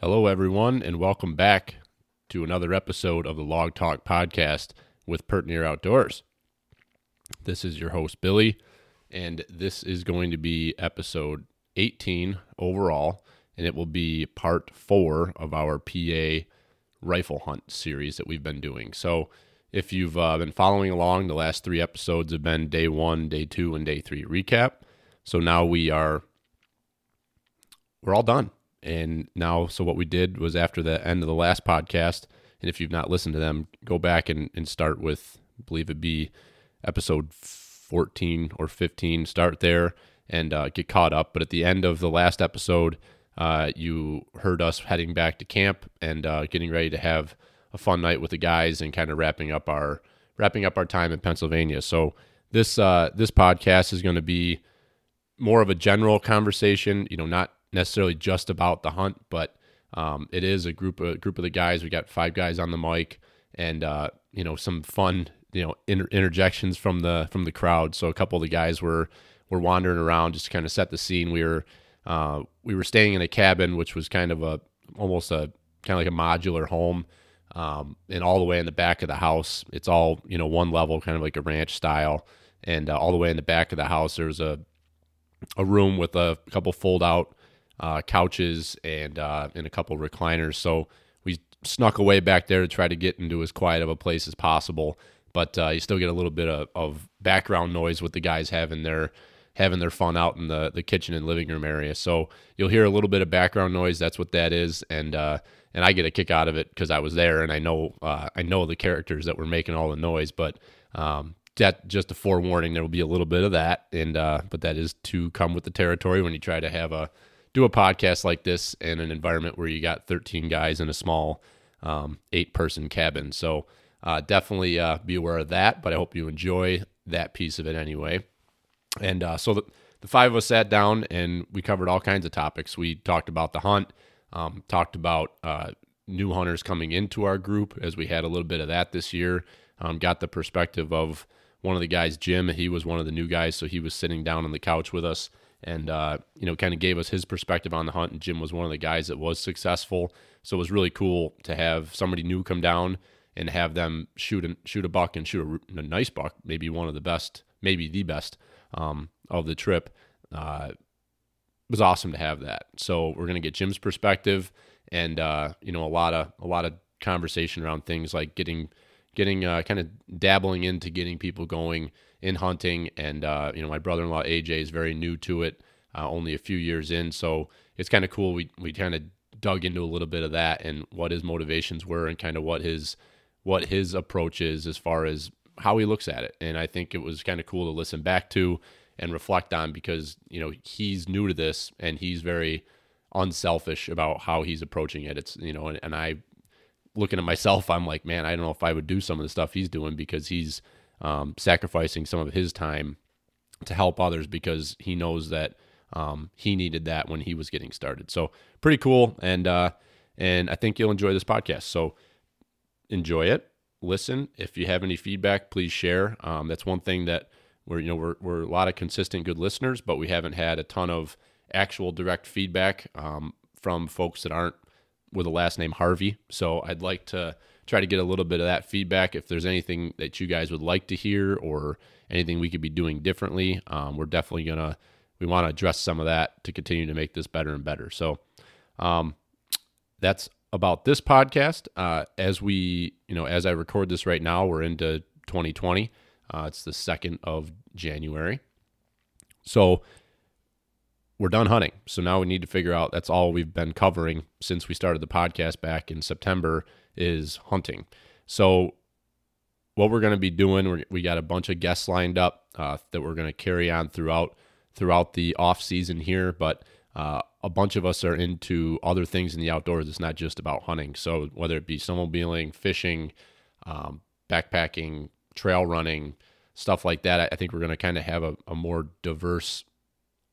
Hello, everyone, and welcome back to another episode of the Log Talk podcast with Pertnear Outdoors. This is your host, Billy, and this is going to be episode 18 overall, and it will be part 4 of our PA rifle hunt series that we've been doing. So if you've been following along, the last 3 episodes have been day 1, day 2, and day 3 recap. So now we're all done. And now, so what we did was after the end of the last podcast, and if you've not listened to them, go back and start with, I believe it'd be episode 14 or 15, start there and get caught up. But at the end of the last episode, you heard us heading back to camp and getting ready to have a fun night with the guys and kind of wrapping up our time in Pennsylvania. So this podcast is going to be more of a general conversation, not necessarily just about the hunt, but it is a group of the guys. We got 5 guys on the mic, and some fun interjections from the crowd. So a couple of the guys were wandering around just to kind of set the scene. We were staying in a cabin, which was kind of almost like a modular home, and all the way in the back of the house, it's all one level, kind of like a ranch style, and all the way in the back of the house, there's a room with a couple fold out couches and a couple recliners. So we snuck away back there to try to get into as quiet of a place as possible. But you still get a little bit of background noise with the guys having their fun out in the kitchen and living room area. So you'll hear a little bit of background noise. That's what that is. And I get a kick out of it because I was there and I know the characters that were making all the noise. But that, just a forewarning, there will be a little bit of that. And but that is to come with the territory when you try to do a podcast like this in an environment where you got 13 guys in a small 8-person cabin. So definitely be aware of that, but I hope you enjoy that piece of it anyway. And so the 5 of us sat down and we covered all kinds of topics. We talked about the hunt, talked about new hunters coming into our group, as we had a little bit of that this year. Got the perspective of one of the guys, Jim. He was one of the new guys, so he was sitting down on the couch with us and kind of gave us his perspective on the hunt. And Jim was one of the guys that was successful, so it was really cool to have somebody new come down and have them shoot a buck and shoot a nice buck, maybe one of the best, maybe the best of the trip. It was awesome to have that. So we're gonna get Jim's perspective and a lot of conversation around things like getting kind of dabbling into getting people going in hunting. And, my brother-in-law, AJ, is very new to it, only a few years in. So it's kind of cool. We kind of dug into a little bit of that and what his motivations were and kind of what his approach is as far as how he looks at it. And I think it was kind of cool to listen back to and reflect on because, he's new to this and he's very unselfish about how he's approaching it. It's, and I, looking at myself, I'm like, man, I don't know if I would do some of the stuff he's doing because he's sacrificing some of his time to help others because he knows that he needed that when he was getting started. So pretty cool. And I think you'll enjoy this podcast. So enjoy it. Listen. If you have any feedback, please share. That's one thing that we're a lot of consistent good listeners, but we haven't had a ton of actual direct feedback from folks that aren't with a last name Harvey. So I'd like to try to get a little bit of that feedback. If there's anything that you guys would like to hear or anything we could be doing differently, we're definitely we want to address some of that to continue to make this better and better. So that's about this podcast. As I record this right now, we're into 2020. It's the 2nd of January. So we're done hunting. So now we need to figure out, that's all we've been covering since we started the podcast back in September is hunting. So what we're going to be doing, we got a bunch of guests lined up that we're going to carry on throughout the off season here. But a bunch of us are into other things in the outdoors. It's not just about hunting. So whether it be snowmobiling, fishing, backpacking, trail running, stuff like that, I think we're going to kind of have a more diverse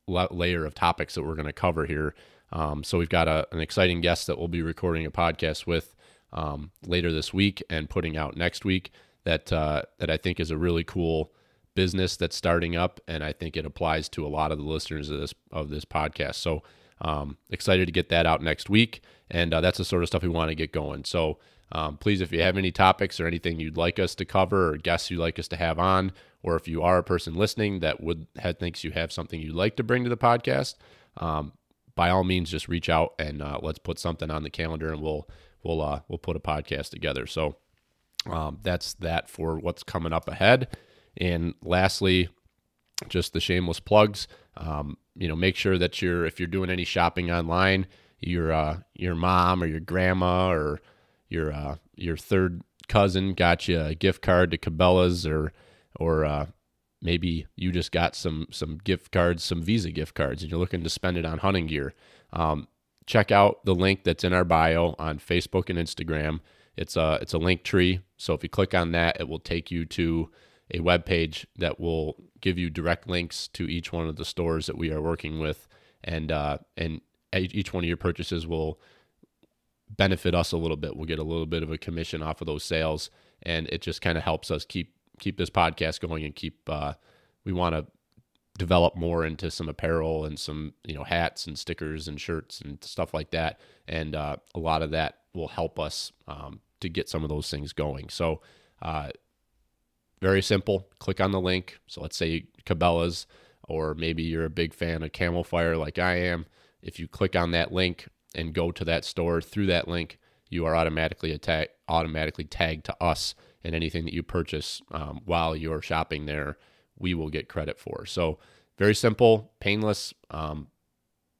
layer of topics that we're going to cover here. So we've got an exciting guest that we'll be recording a podcast with later this week and putting out next week that I think is a really cool business that's starting up, and I think it applies to a lot of the listeners of this podcast. So excited to get that out next week, and that's the sort of stuff we want to get going. So please, if you have any topics or anything you'd like us to cover or guests you'd like us to have on, or if you are a person listening that thinks you have something you'd like to bring to the podcast, by all means, just reach out and let's put something on the calendar, and we'll put a podcast together. So that's that for what's coming up ahead. And lastly, just the shameless plugs. Make sure that if you're doing any shopping online, your mom or your grandma or your third cousin got you a gift card to Cabela's, or maybe you just got some gift cards, some Visa gift cards, and you're looking to spend it on hunting gear. Check out the link that's in our bio on Facebook and Instagram. It's a link tree. So if you click on that, it will take you to a web page that will give you direct links to each one of the stores that we are working with, and each one of your purchases will benefit us a little bit. We'll get a little bit of a commission off of those sales, and it just kind of helps us keep this podcast going and we want to develop more into some apparel and some hats and stickers and shirts and stuff like that, and a lot of that will help us to get some of those things going. So very simple. Click on the link. So let's say Cabela's, or maybe you're a big fan of Camel Fire like I am. If you click on that link and go to that store through that link, you are automatically tagged to us, and anything that you purchase while you're shopping there, we will get credit for. So very simple, painless.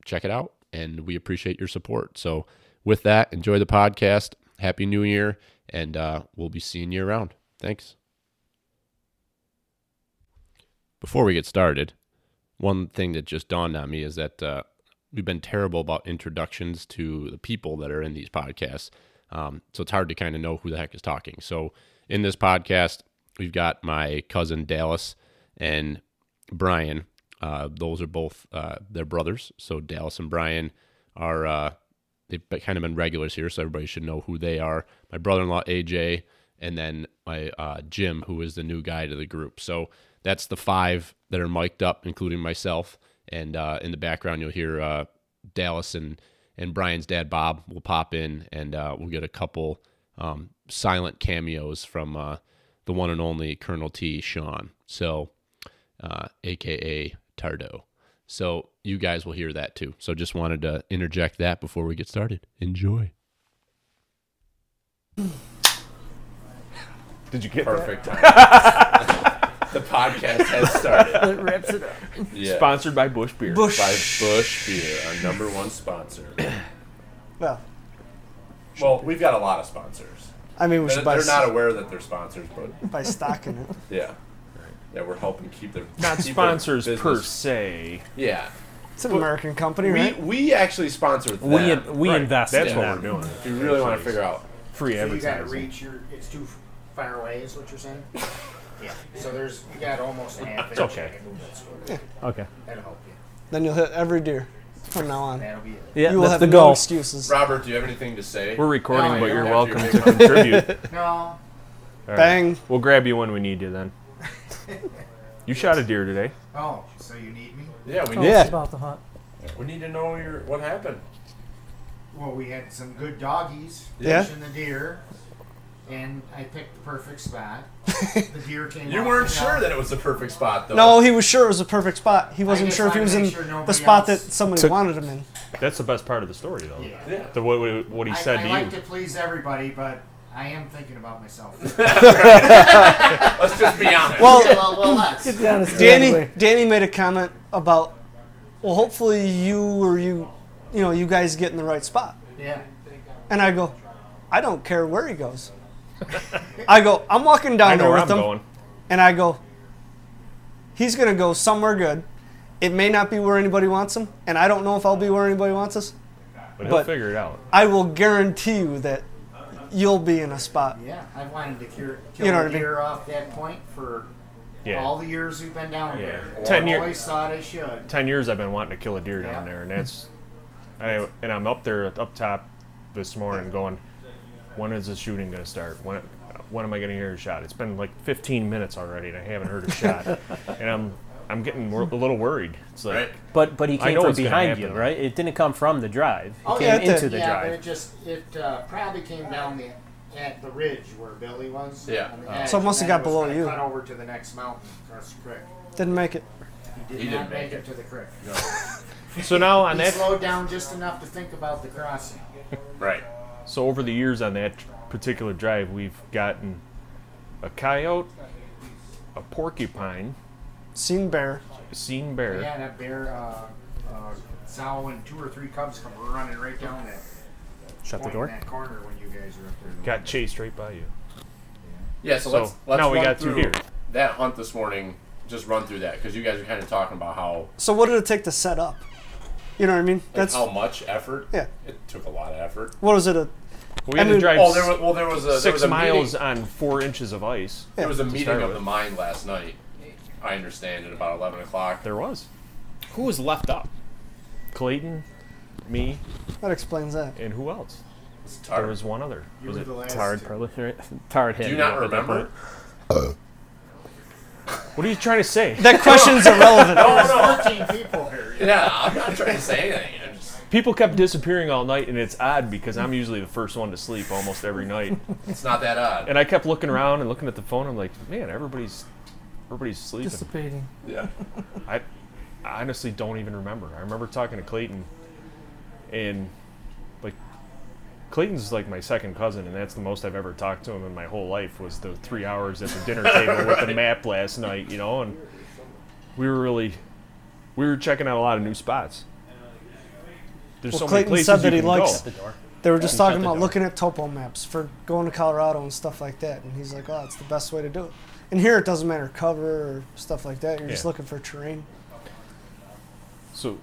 Check it out, and we appreciate your support. So with that, enjoy the podcast. Happy New Year, and we'll be seeing you around. Thanks. Before we get started, one thing that just dawned on me is that we've been terrible about introductions to the people that are in these podcasts. So it's hard to kind of know who the heck is talking. So in this podcast, we've got my cousin Dallas and Brian. Those are both their brothers. So Dallas and Brian are they've kind of been regulars here, so everybody should know who they are. My brother-in-law AJ, and then my Jim, who is the new guy to the group. So that's the 5 that are mic'd up, including myself. And in the background, you'll hear Dallas and Brian's dad, Bob, will pop in, and we'll get a couple silent cameos from the one and only Colonel T, Sean, so a.k.a. Tardo. So you guys will hear that too. So just wanted to interject that before we get started. Enjoy. Did you get Perfect. The podcast has started. It wraps it up. Yeah. Sponsored by Bush Beer. By Bush Beer, our number one sponsor. Well, we've got a lot of sponsors. I mean, we should buy. They're not aware that they're sponsors, but by stocking it. yeah, we're helping keep their Not keep sponsors their per business. se. Yeah, It's an American company, right? we actually sponsor them. We Right. invest That's in what them. we're doing. If you really want to figure out, Free So you gotta advertising. reach it's too far away, is what you're saying? Yeah. So you got almost a half inch. It's okay. I can move that sort of. Okay. That'll help you. Then you'll hit every deer from now on. That'll be it. Yeah, You will that's have the no goal. excuses. Robert, do you have anything to say? We're recording, No, but you you're don't welcome have to to. contribute. No. All right. Bang. We'll grab you when we need you then. You shot a deer today. Oh, so you need me? Yeah, we Tell need, us about the hunt. we need to know what happened. Well, we had some good doggies Yeah. fishing the deer, and I picked the perfect spot. The deer came. You off weren't the sure hill. that it was the perfect spot, though. No, he was sure it was a perfect spot. He wasn't just sure if he wanted was to in make sure the nobody spot that else somebody wanted him in. That's the best part of the story, though. Yeah. Yeah. What he said I to like you. to please everybody, but I am thinking about myself. Let's just be honest. Well, well, let's. Get the honesty out of the Danny way. Danny made a comment about, well, hopefully you guys get in the right spot. Yeah. And I go, I don't care where he goes. I go, I'm walking I down know there where with I'm him, going. and I go, he's gonna go somewhere good. It may not be where anybody wants him, and I don't know if I'll be where anybody wants us. But he'll but- figure it out. I will guarantee you that you'll be in a spot. Yeah, I've wanted to kill You know what I a mean? Deer off that point for Yeah. all the years we've been down Yeah. there. 10 I year- always thought I should. 10 years I've been wanting to kill a deer Yeah. down there, and and I'm up there up top this morning going, when is the shooting going to start? When am I going to hear a shot? It's been like 15 minutes already, and I haven't heard a shot. And I'm getting a little worried. It's like, Right. But he I came know from it's gonna behind you, happen. right? It didn't come from the drive. It Oh, came yeah, it into did. the yeah, drive. but it probably came down at the ridge where Billy was. Yeah. on the Oh. edge, So it must and have then got was below gonna you. Cut over to the next mountain across the creek. Didn't make it. He did not make it to the creek. so now on He that, slowed down just enough to think about the crossing. Right. so over the years on that particular drive, we've gotten a coyote, a porcupine, Seen bear. seen bear. Yeah, that bear, sow and 2 or 3 cubs come running right down that. Shut the point door. in that corner when you guys were up there. Got chased right by you. Yeah, so, So, let's now we run got two through here. that hunt this morning. Just run through that because you guys are kind of talking about how So what did it take to set up? You know what I mean? how much effort. Yeah. It took a lot of effort. What was it? We had mean- to drive Oh, there was a 6 miles meeting. on 4 inches of ice. There was a meeting start of with. the mind last night. I understand at about 11 o'clock. There was Who was left up? Clayton, me, That explains that. and who else? It's There Tart. was one other. You Was were it the last Tard, two. probably. Right? Tard hit Do you me not up at that remember? point. What are you trying to say? That question's irrelevant. Oh, 13 people here. no. Yeah, I'm not trying to say anything. I'm just, People kept disappearing all night, and it's odd because I'm usually the first one to sleep almost every night. it's not that odd. And I kept looking around and looking at the phone. I'm like, man, everybody's sleeping. Dissipating. Yeah. I honestly don't even remember. I remember talking to Clayton, and like Clayton's like my second cousin, and that's the most I've ever talked to him in my whole life was the 3 hours at the dinner table with the map last night, you know. And we were checking out a lot of new spots. There's Well, so Clayton many places said that you he can likes- go. The door. They were just Shut talking the about door. looking at topo maps for going to Colorado and stuff like that. And he's like, oh, it's the best way to do it. And here it doesn't matter cover or stuff like that. You're just Yeah. looking for terrain. So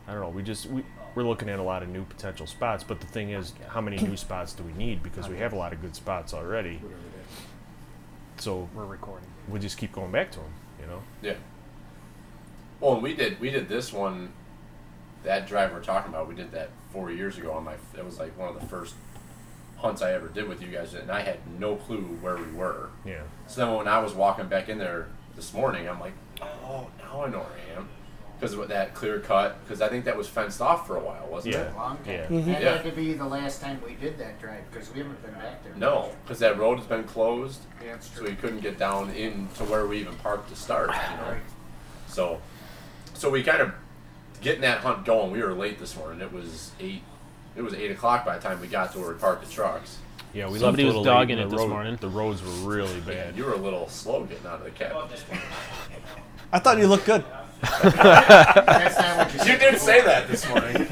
I don't know. We're looking at a lot of new potential spots, but the thing is, how many new spots do we need? Because we have a lot of good spots already. So We're recording. we just keep going back to them, you know. Yeah. Well, and we did this one, that drive we're talking about. We did that 4 years ago on It was like one of the first hunts I ever did with you guys, and I had no clue where we were. Yeah. So then when I was walking back in there this morning, I'm like, oh, now I know where I am. Because of that clear cut, because I think that was fenced off for a while, wasn't Yeah. it? Long time. Yeah. That Yeah. had to be the last time we did that drive because we haven't been back there. No, because that road has been closed, Yeah, it's so true. we couldn't get down into where we even parked to start. You know, so we kind of getting that hunt going. We were late this morning. It was 8 o'clock by the time we got to where we parked the trucks. Yeah, we Somebody left a was little late, dogging and it the this road- morning. The roads were really bad. You were a little slow getting out of the cabin this morning. I thought you looked good. That's not what you You said. did say that this morning.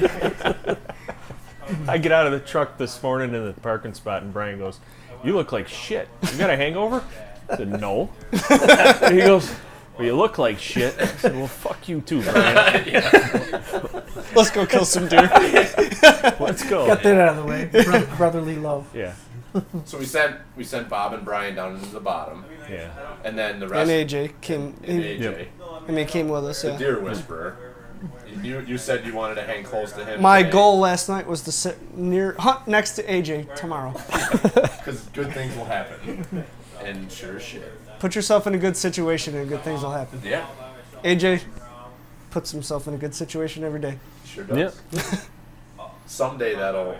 I get out of the truck this morning in the parking spot, and Brian goes, "You look like shit. You got a hangover?" I said, "No." And he goes, "Well, you look like shit." I said, "Well, fuck you too, Brian. Let's go kill some deer. Let's go." Get that out of the way. Brotherly love. Yeah, So we sent Bob and Brian down into the bottom, yeah. and then the And rest. AJ came. and He, AJ, he came with us. the Yeah. deer whisperer. You said you wanted to hang close to him. My goal last night was to sit hunt next to AJ tomorrow. because good things will happen, and sure as shit. Put yourself in a good situation and good things will happen. Yeah, AJ puts himself in a good situation every day. sure does. Someday that'll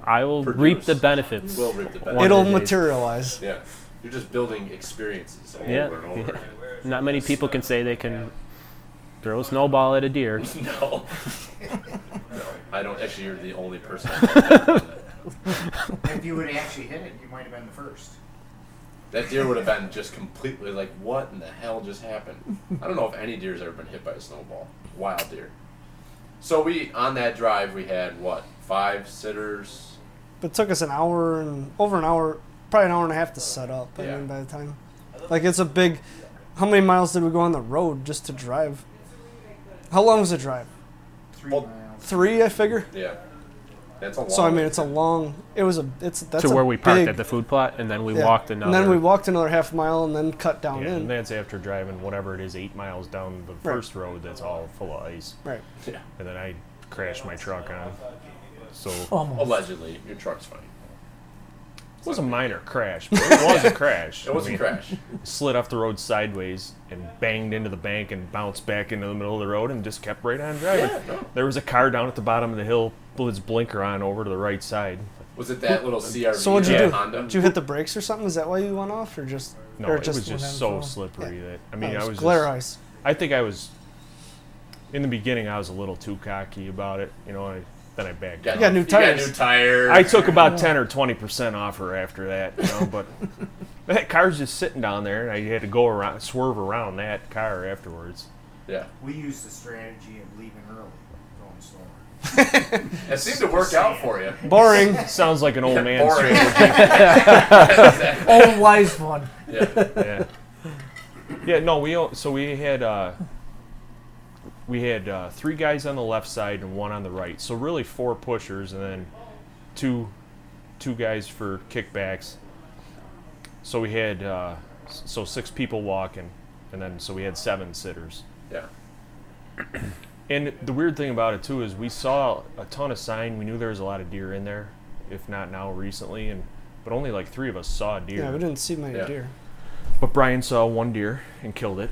I will produce. reap the benefits. We'll reap the One benefits. It'll of the days. materialize. Yeah, you're just building experiences over Yeah. and over. Not many people can say they can throw a snowball at a deer. No, no, I don't. Actually, you're the only person. I've ever done that. If you would have actually hit it, you might have been the first. That deer would have been just completely like, what in the hell just happened? I don't know if any deer's ever been hit by a snowball. Wild deer. So on that drive, we had, 5 sitters? But it took us over an hour, probably an hour and a half to set up. I Yeah. mean, by the time, like it's a big. How many miles did we go on the road just to drive? How long was the drive? 3 Well, miles. 3, I figure. Yeah. That's a long So I mean, it's a long. It was a. That's To a where we parked big- at the food plot, and then we yeah. walked another. And then we walked another half mile and then cut down Yeah, in. and that's after driving whatever it is 8 miles down the first road that's all full of ice, Right. Yeah. and then I crashed my truck on. So Almost. Allegedly, your truck's fine. It was a minor crash, but it was a crash. It was a crash. Slid off the road sideways and banged into the bank and bounced back into the middle of the road and just kept right on driving. Yeah, no. There was a car down at the bottom of the hill, blew its blinker on over to the right side. Was it that little CRV? So what'd you do? Honda? Did you hit the brakes or something? Is that why you went off, or just? No, or it was went just in so full. slippery Yeah. that I mean, I was glare just, ice. I think I was in the beginning. I was a little too cocky about it, you know. Then I backed Got, down. got new you got tires. new tires. I took about 10 or 20% off her after that, you know. But that car's just sitting down there, and I had to go around, swerve around that car afterwards. Yeah. We used the strategy of leaving early, going slower. It seemed to work out for you. Boring. Sounds like an old man. Boring. strategy. Old wise one. Yeah. Yeah. Yeah. No, we had 3 guys on the left side and 1 on the right. So really 4 pushers and then two guys for kickbacks. So we had 6 people walking, and then so we had 7 sitters. Yeah. And the weird thing about it too is we saw a ton of sign. We knew there was a lot of deer in there, if not now recently, but only like 3 of us saw a deer. Yeah, we didn't see many Yeah. deer. But Brian saw 1 deer and killed it.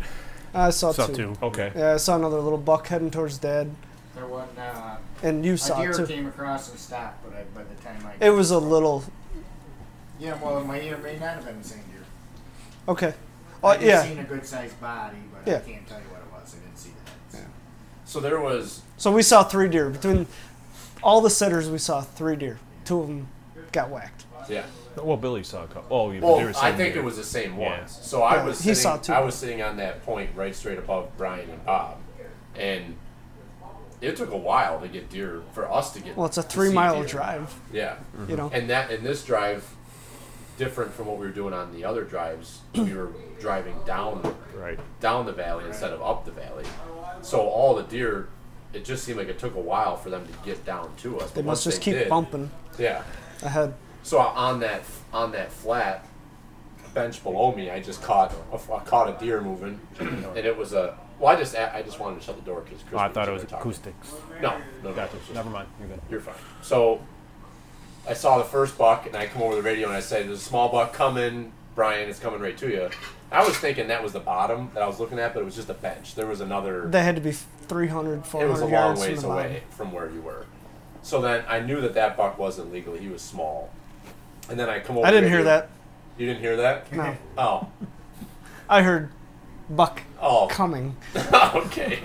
I saw Saw two. 2. Okay. Yeah, I saw another little buck heading towards Dad, There wasn't and you a saw deer it too. came across and stopped, but by the time I It was a little. yeah, well, it may or may not have been the same deer. Okay. Oh I just yeah. seen a good sized body, but Yeah. I can't tell you what it was. I didn't see the heads. So there was. So we saw 3 deer between all the sitters. We saw 3 deer. 2 of them got whacked. Yeah. Well, Billy saw a couple. Oh, yeah, but Well, they were I same think deer. it was the same Yeah. ones. So I Yeah, was he sitting, saw two. I was sitting on that point right straight above Brian and Bob, and it took a while to get deer for us to get. Well, it's a to see 3-mile deer. drive. Yeah, You know. and this drive, different from what we were doing on the other drives. We were driving down the valley instead of up the valley. So all the deer, it just seemed like it took a while for them to get down to us. They But must once just keep did, bumping Yeah. ahead. So on that flat bench below me, I just caught a deer moving, and it was a. Well, I just wanted to shut the door because Oh, I thought it was acoustics. No, Gotcha. Never mind. You're good. you're fine. So I saw the first buck, and I come over the radio and I say, "There's a small buck coming, Brian. It's coming right to you." I was thinking that was the bottom that I was looking at, but it was just a bench. There was another. They had to be 300, 400 It was a long yards from ways the bottom. away from where you were. So then I knew that buck wasn't legal. He was small. And then I come over. I didn't the hear radio. that. You didn't hear that? No. Oh. I heard buck Oh. coming. Okay.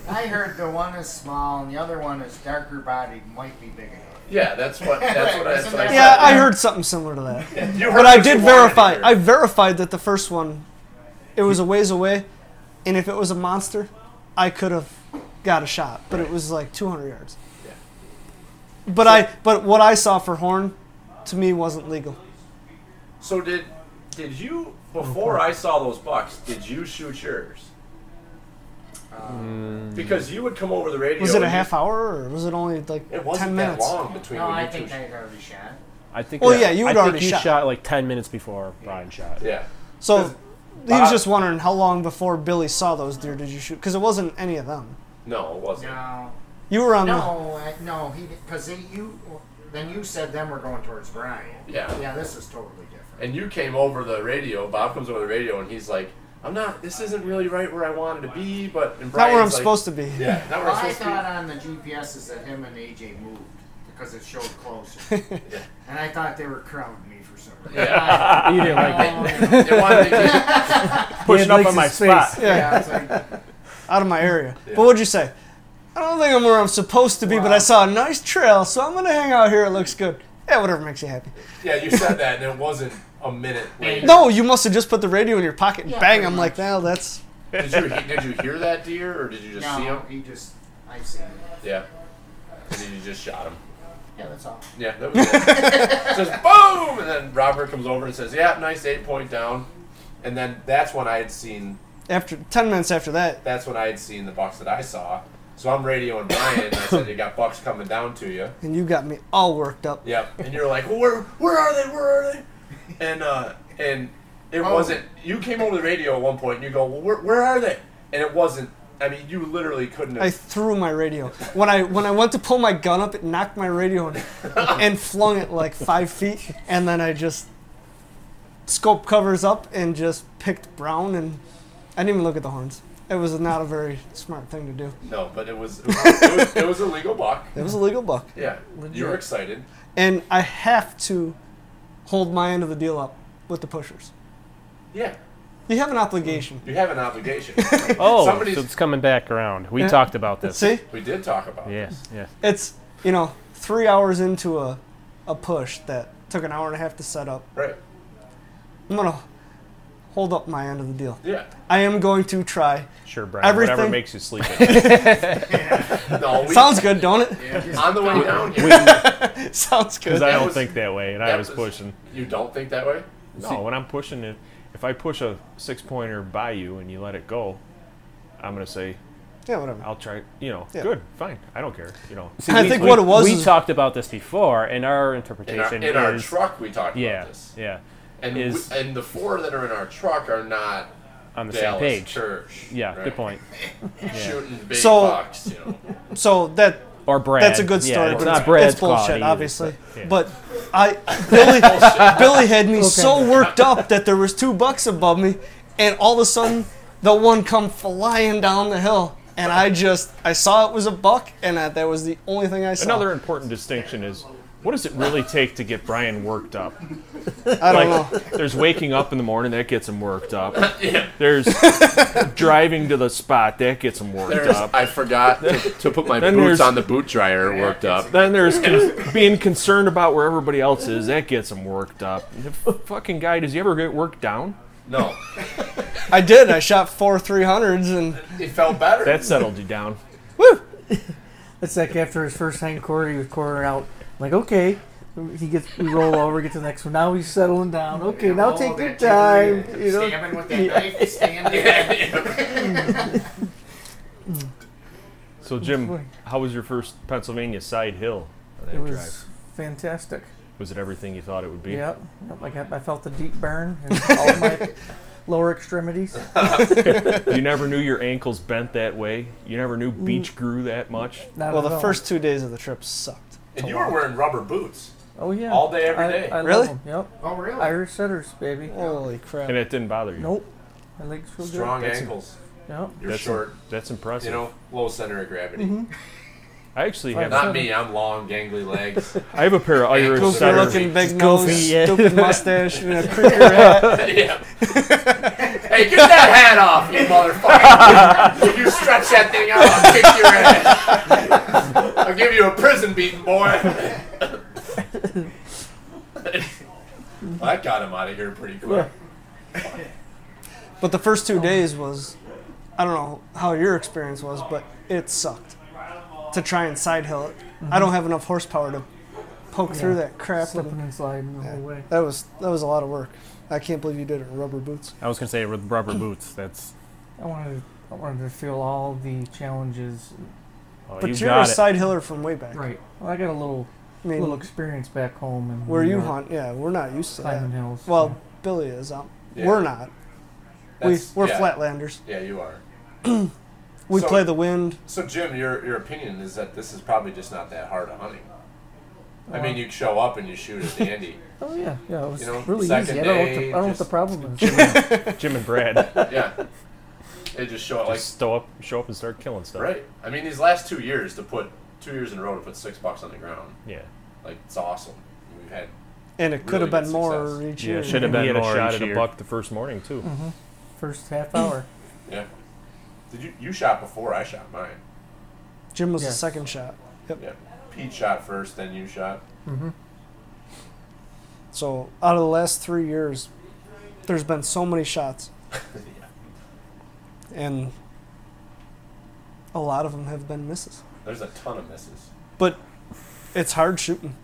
I heard the one is small and the other one is darker bodied, might be big enough. Yeah, that's what I said. Yeah, I heard something similar to that. You heard But I what you did wanted to verify. hear. I verified that the first one, it was a ways away, and if it was a monster, I could have got a shot. But it was like 200 yards. Yeah. But what I saw for horn, to me, wasn't legal. So did you, before I saw those bucks, did you shoot yours? Because you would come over the radio. Was it a and half hour, or was it only like It wasn't 10 that minutes? long between No, when I you think two. I had already shot. I think. Well, yeah, you had I already think you shot. shot like 10 minutes before Brian shot. Yeah. So he Bob- was just wondering how long before Billy saw those deer did you shoot? Because it wasn't any of them. No, it wasn't. No, You were on the. no, he because then you said them were going towards Brian. Yeah. Yeah, this is totally different. And you came over the radio. Bob comes over the radio, and he's like, this isn't really right where I wanted to be, but. And Not where I'm Brian's like, supposed to be. Yeah, not where Well, I'm I supposed to thought on the GPSs that him and AJ moved because it showed closer, and I thought they were crowding me for some reason. Yeah. You didn't like it. be. They wanted to get, Pushing up on my likes his face. spot. Yeah, Yeah, it's like, out of my area. Yeah. But what'd you say? I don't think I'm where I'm supposed to be, but I saw a nice trail, so I'm gonna hang out here. It looks good. Yeah, whatever makes you happy. yeah, you said that, and it wasn't a minute later. No, you must have just put the radio in your pocket and Yeah, bang. pretty I'm like, much. well, that's. Did you hear that deer, or did you just see him? no, I see him. Yeah. And then you just shot him. Yeah, that's all. Yeah, that was it. Just boom! And then Robert comes over and says, yeah, nice 8-point down. And then that's when I had seen After 10 minutes after that, the bucks that I saw. So I'm radioing Brian, and I said, you got bucks coming down to you. and you got me all worked up. Yep. And you're like, well, where are they? Where are they? And it wasn't, you came over the radio at one point, and you go, well, where are they? And it wasn't I mean, you literally couldn't I have. threw my radio. When I went to pull my gun up, it knocked my radio and flung it like 5 feet, and then I just scope covers up and just picked brown, and I didn't even look at the horns. It was not a very smart thing to do. No, but it was a legal buck. It was a legal buck. Yeah, you were excited. And I have to hold my end of the deal up with the pushers. Yeah, You have an obligation. you have an obligation. Oh, Somebody's- so it's coming back around. We Yeah. talked about this. See? We did talk about Yeah, this. yeah. It's, 3 hours into a push that took an hour and a half to set up. Right. I'm going to hold up my end of the deal. Yeah. I am going to try. Sure, Brian. Everything- Whatever makes you sleepy. No, we, Sounds good, don't it? Yeah, just on the way down here. Sounds good. Because I don't was- think that way, and I that was was- pushing. You don't think that way? No, when I'm pushing it, if I push a 6-pointer by you and you let it go, I'm gonna say Yeah, whatever. I'll try. Yeah. Good, fine. I don't care. I think what it was We is- talked about this before, and our In our, interpretation in our is truck, we talked yeah, about this. yeah, And is- and the 4 that are in our truck are not on the Dallas same page. Church. Yeah, right? good point. Shooting big So- bucks, So that Or Brad. that's a good story. Yeah, it's but not Brad's it's bullshit, quality obviously. either, But Billy had me so worked up that there was 2 bucks above me, and all of a sudden the one come flying down the hill, and I saw it was a buck, and that was the only thing I saw. Another important distinction is, what does it really take to get Brian worked up? I don't know. There's waking up in the morning, that gets him worked up. Yeah. There's driving to the spot, that gets him worked There's, up. I forgot to put my Then boots there's- on the boot dryer worked up. Then there's being concerned about where everybody else is, that gets him worked up. The fucking guy, does he ever get worked down? No. I did. I shot 4 300s, and It felt better. That settled you down. It's like after his first hang quarter, he was quartering out. I'm like, okay. We roll over, get to the next one. Now he's settling down. Okay, now Oh, take your that time. jiggery, stabbing with that knife, standing. So, Jim, how was your first Pennsylvania side hill on that It was drive? fantastic. Was it everything you thought it would be? Yep. I felt the deep burn in all of my lower extremities. You never knew your ankles bent that way? You never knew beach grew that much? Not well, at the all. first 2 days of the trip sucked. And you were wearing rubber boots. Oh yeah. all day, every day. I Really? love them. Yep. Oh, really? Irish setters, baby. Holy crap! And it didn't bother you? Nope. My legs feel Strong good. ankles. Yep. You're That's short. That's impressive. Low center of gravity. I actually have. Not me. I'm long, gangly legs. I have a pair of Irish Goofy setters. looking, big Just nose, goofy, yeah. stupid mustache, and a creeper hat. Yeah. Hey, get that hat off, you motherfucker! If you stretch that thing out, I'll kick your ass. I'll give you a prison beating, boy. Well, that got him out of here pretty quick. But the first 2 days was, I don't know how your experience was, but it sucked to try and side hill it. I don't have enough horsepower to poke through that crap. Slipping and sliding the whole way. That was a lot of work. I can't believe you did it in rubber boots. I was gonna say with rubber boots. That's. I wanted to feel all the challenges. Oh, But you you're a got it. side hiller from way back. Right. Well, I got a little I mean, experience back home and where you hunt, yeah, we're not used to climbing that. hills. Well, Billy is. Yeah. We're not. That's- We're yeah. flatlanders. Yeah, you are. We So- play the wind. So, Jim, your opinion is that this is probably just not that hard of hunting. I mean, you show up and you shoot a dandy. Oh yeah, it was You know, really second easy. I don't know day, what the just- problem is. Jim and Brad Yeah. They just show up like just show up and start killing stuff. right. I mean, these last 2 years in a row to put $6 on the ground, Yeah. like it's awesome. We've had And it could Really have good been more success. each Yeah, year. should have We been had a more shot each at a year. buck the first morning too. First half hour. yeah. Did you shot before I shot mine? Jim was the Yes. second shot. Yep. Yeah. Pete shot first, then you shot. So out of the last 3 years, there's been so many shots, and a lot of them have been misses. There's a ton of misses. But it's hard shooting.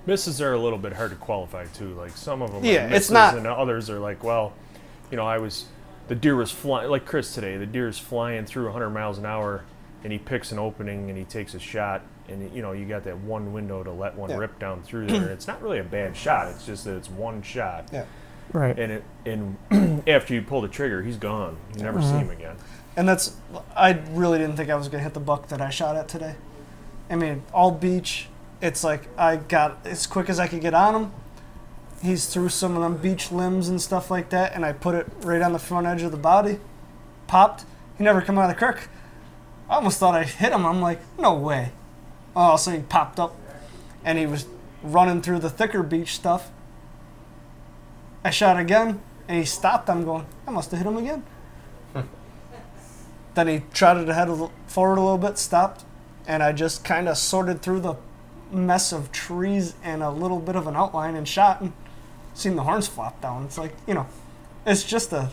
Misses are a little bit hard to qualify too. Like some of them, Yeah, are it's misses, not- and others are like, well, the deer was flying, like Chris today. The deer is flying through 100 miles an hour, and he picks an opening and he takes a shot, and you got that one window to let one Yeah. rip down through there. It's not really a bad shot. It's just that it's one shot, Yeah. Right. and after you pull the trigger, he's gone. You never see him again. And I really didn't think I was going to hit the buck that I shot at today. I mean, all beach. It's like I got as quick as I could get on him. He's through some of them beach limbs and stuff like that, and I put it right on the front edge of the body. Popped. He never come out of the creek. I almost thought I hit him. I'm like, no way. All of a sudden he popped up, and he was running through the thicker beach stuff. I shot again, and he stopped. I'm going, I must have hit him again. Then he trotted forward a little bit, stopped, and I just kind of sorted through the mess of trees and a little bit of an outline and shot, and seen the horns flop down. It's like, it's just a...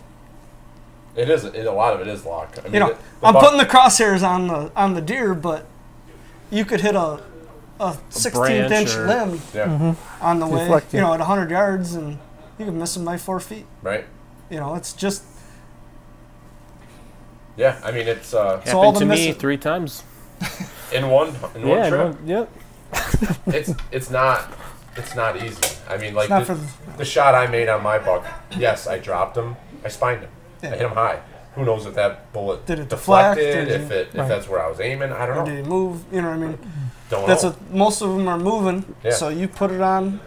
It is. A lot of it is luck. I mean, I'm putting the crosshairs on the deer, but you could hit a 16th inch limb on the way, at 100 yards, and you could miss them by 4 feet. Right. It's just... Yeah, I mean, it's... happened to me 3 times. In one trip? Yep. It's not easy. I mean, like, the shot I made on my buck, yes, I dropped him. I spined him. Yeah. I hit him high. Who knows if that bullet deflected, if that's where I was aiming. I don't know. Did it move? You know what I mean? Don't know. That's what most of them are moving. Yeah. So you put it on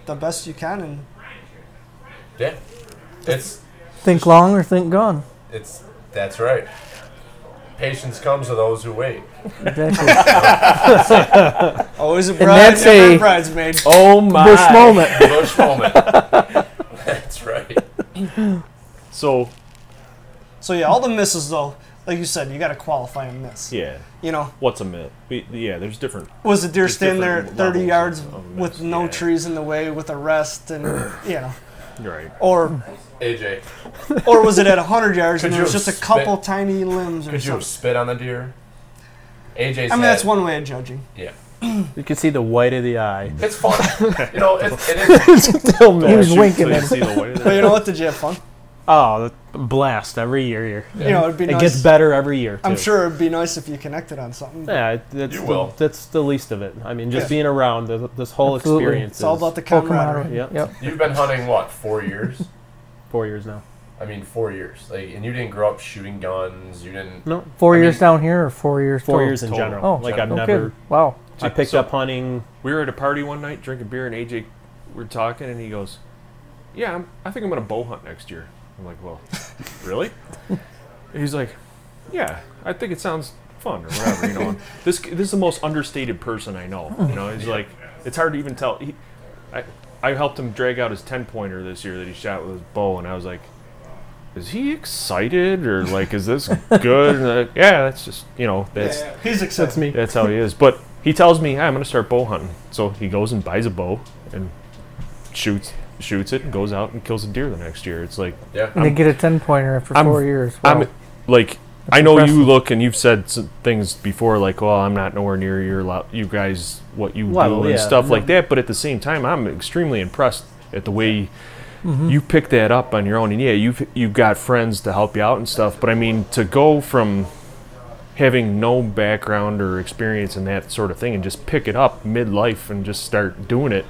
the best you can, and it's think long or think gone. That's right. Patience comes to those who wait. Exactly. Always a bride, never a bridesmaid. Oh my! Bush moment. Bush moment. That's right. So yeah, all the misses though, like you said, you got to qualify a miss. Yeah. What's a miss? Yeah, there's different. Was the deer standing there 30 yards with no trees in the way with a rest and Right. Or AJ. Or was it at 100 yards and there was just a couple tiny limbs or Could you have spit on the deer? AJ's that's one way of judging. Yeah. You can see the white of the eye. It's fun. It is. He was winking at me. But you know what? Did you have fun? Oh, blast every year. Yeah. It'd be nice. It gets better every year, too. I'm sure it'd be nice if you connected on something. Yeah, that's the least of it. I mean, just being around this whole experience. It's all about the camaraderie. Yep. You've been hunting, what, 4 years? 4 years now. I mean, 4 years. And you didn't grow up shooting guns. You didn't. No, 4 years down here, or 4 years. 4 years in general. Oh, I've never. Wow. I picked up hunting. We were at a party one night drinking beer, and AJ, we were talking, and he goes, "Yeah, I think I'm gonna bow hunt next year." I'm like, "Well, really?" He's like, "Yeah, I think it sounds fun or whatever." And this is the most understated person I know. He's like, it's hard to even tell. I helped him drag out his 10-pointer this year that he shot with his bow, and I was like, is he excited or is this good? And yeah, that's just that's he's excited. That's me. That's how he is. But he tells me, I'm going to start bow hunting. So he goes and buys a bow and shoots it and goes out and kills a deer the next year. It's like, and they get a 10-pointer after 4 years. Wow. I know impressive. You look and you've said some things before I'm not nowhere near you guys, what you do and stuff like that. But at the same time, I'm extremely impressed at the way you pick that up on your own. And yeah, you've got friends to help you out and stuff. But I mean, to go from having no background or experience in that sort of thing and just pick it up midlife and just start doing it.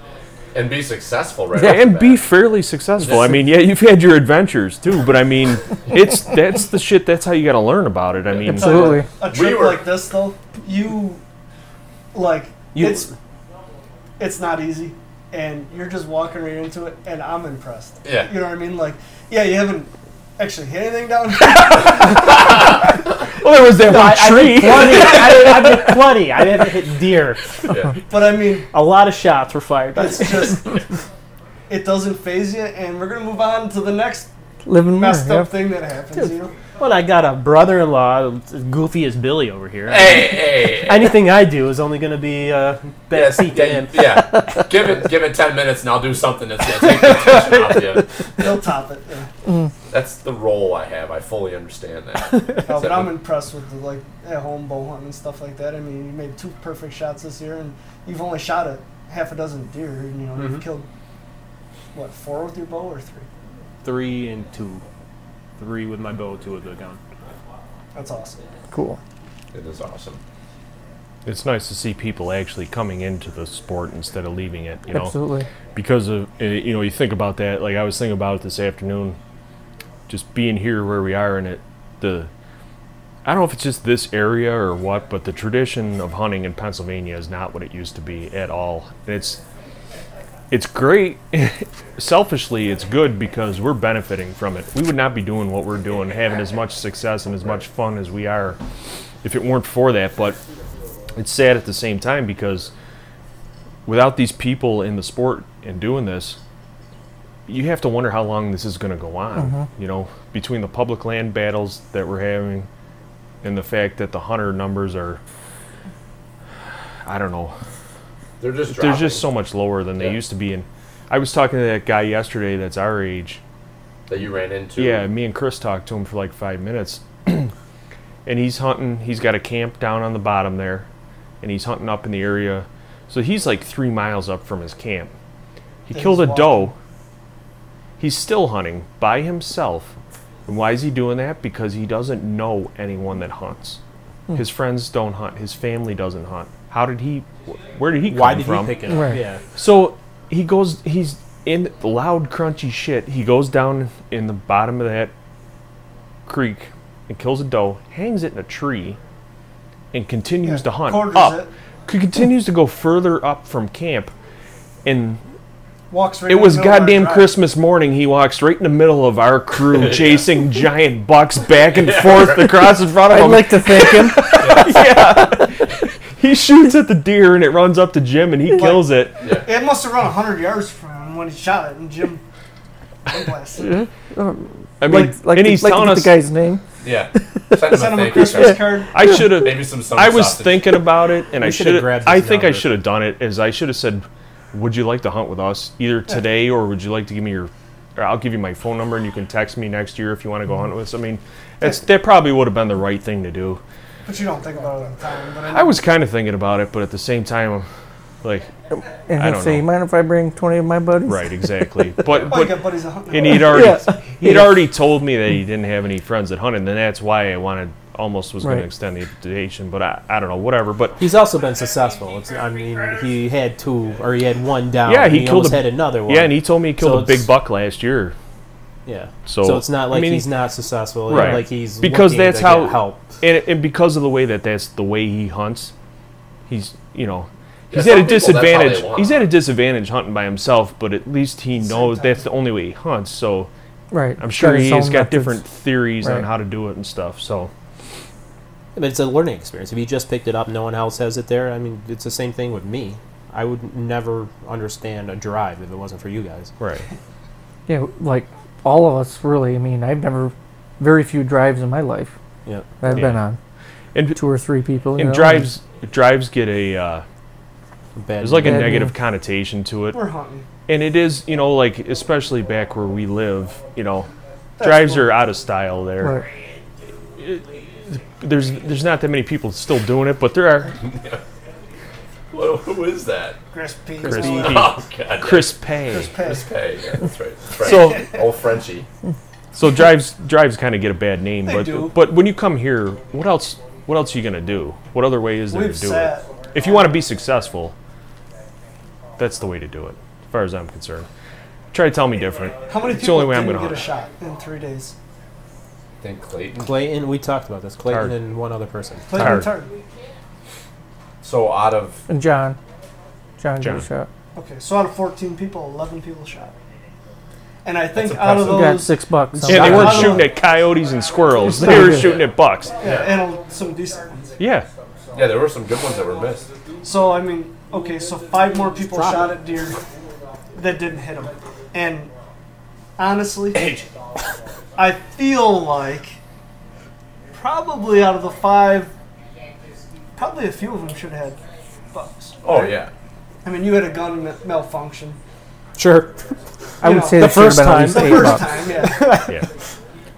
And be successful, right? Yeah, and be fairly successful. I mean, yeah, you've had your adventures too, but I mean, that's the shit. That's how you got to learn about it. I mean, absolutely. A trip like this, though, it's not easy, and you're just walking right into it, and I'm impressed. Yeah, you know what I mean? You haven't actually hit anything down here. Well, there was that one tree. I've hit plenty. I haven't hit deer. Yeah. But I mean, a lot of shots were fired. It's just, it doesn't phase you, and we're gonna move on to the next messed up thing that happens. Well, I got a brother-in-law as goofy as Billy over here. Hey. Anything I do is only going to be backseat to him. Yeah. Give it 10 minutes, and I'll do something that's going to take the attention off you. He'll top it. Yeah. That's the role I have. I fully understand that. No, but I'm impressed with the at-home bow hunting and stuff like that. I mean, you made 2 perfect shots this year, and you've only shot a half a dozen deer. And, you've killed 4 with your bow or 3? 3 and 2. 3 with my bow, 2 with the gun. That's awesome. Cool. It is awesome. It's nice to see people actually coming into the sport instead of leaving it, Absolutely. Because of, you think about that, I was thinking about it this afternoon, just being here where we are and the I don't know if it's just this area or what, but the tradition of hunting in Pennsylvania is not what it used to be at all. It's great. Selfishly, it's good because we're benefiting from it. We would not be doing what we're doing, having as much success and as much fun as we are if it weren't for that. But it's sad at the same time because without these people in the sport and doing this, you have to wonder how long this is going to go on. You know, between the public land battles that we're having and the fact that the hunter numbers are, I don't know, They're just dropping. they're just so much lower than they used to be. And I was talking to that guy yesterday that's our age. That you ran into. Yeah, me and Chris talked to him for like 5 minutes. And he's hunting. He's got a camp down on the bottom there. And he's hunting up in the area. So he's like 3 miles up from his camp. He killed a doe. He's still hunting by himself. And why is he doing that? Because he doesn't know anyone that hunts. His friends don't hunt. His family doesn't hunt. How did he, where did he come Why did from? he pick it up? Right. Yeah. So he goes, he's in the loud, crunchy shit. He goes down in the bottom of that creek and kills a doe, hangs it in a tree, and continues to hunt quarters up. it. Continues to go further up from camp. And Walks right it in was the middle of our goddamn drive. Christmas morning. He walks right in the middle of our crew, chasing giant bucks back and forth across in front of I'd him. like to thank him. Yeah. He shoots at the deer and it runs up to Jim and he kills it. It must have run 100 yards from him when he shot it, and Jim blasted. I mean, and he's telling the us. guy's name. Yeah. Send Sent him a thank you Christmas card. card. I should have. Maybe some I was sausage. thinking about it, and We I should've should. grabbed I his think I number. should have done it. As I should have said, "Would you like to hunt with us either today, or would you like to give me your? Or I'll give you my phone number, and you can text me next year if you want to go hunt with us." I mean, that probably would have been the right thing to do. But you don't think about it at the time. But I was kind of thinking about it, but at the same time, I'm like, And I he'd don't say, know. mind if I bring 20 of my buddies? right, exactly. But oh, you but got buddies that hunt. and he'd already told me that he didn't have any friends that hunted, and that's why I almost was going to Right. extend the invitation. But I don't know, whatever. But He's also been successful. I mean, he had he had one down. Yeah, and he he killed almost a- had another one. yeah, and he told me he killed So a big it's- buck last year. Yeah. So, it's not I like mean, he's not successful. Right. Like he's Because looking that's to how- get help. And because of the way that's the way he hunts, he's he's Yeah, at a some people, that's how they disadvantage. want. He's at a disadvantage hunting by himself, but at least he knows time. that's the only way he hunts. So Right. I'm sure his he's own got methods. different theories on Right. how to do it and stuff. So But it's a learning experience. If he just picked it up, no one else has it there. I mean, it's the same thing with me. I would never understand a drive if it wasn't for you guys. right, Yeah, like all of us, really. I mean, very few drives in my life Yeah. that I've Yeah. been on. and 2 or 3 people. you and know, drives get a Bad there's like a Bad negative name. connotation to it, We're hunting. and it is like especially back where we live, That's drives cool. are out of style there. Right. There's not that many people still doing it, but there are. Who is that? Chris P. Chris Chris P. Oh, God. Chris Pay. Chris Chris P. Pay. Yeah, that's right. That's right. So Old Frenchie. so drives kind of get a bad name, They do. but when you come here, what else are you gonna do? What other way is there We've to do sat. it? If you want to be successful, that's the way to do it, as far as I'm concerned. Try to tell me different. How many It's the people only way I'm didn't gonna get a hunt. shot in 3 days? I think Clayton. Clayton, we talked about this. Clayton Hard. and one other person. Played Tired. retarded. So out of And John got John. a shot. Okay, so out of 14 people, 11 people shot. And I think That's out of He got those, $6. Yeah, they Shot. weren't shooting at coyotes and squirrels. They were shooting at bucks. yeah, and some decent ones. Yeah. yeah, there were some good ones that were missed. So I mean, okay, so 5 more people shot at deer that didn't hit them, and honestly, I feel like probably out of the 5, probably a few of them should have had bucks. Oh yeah. I mean, you had a gun malfunction. Sure. I You would know, say the that should have first been at time- least The $8. first time, yeah.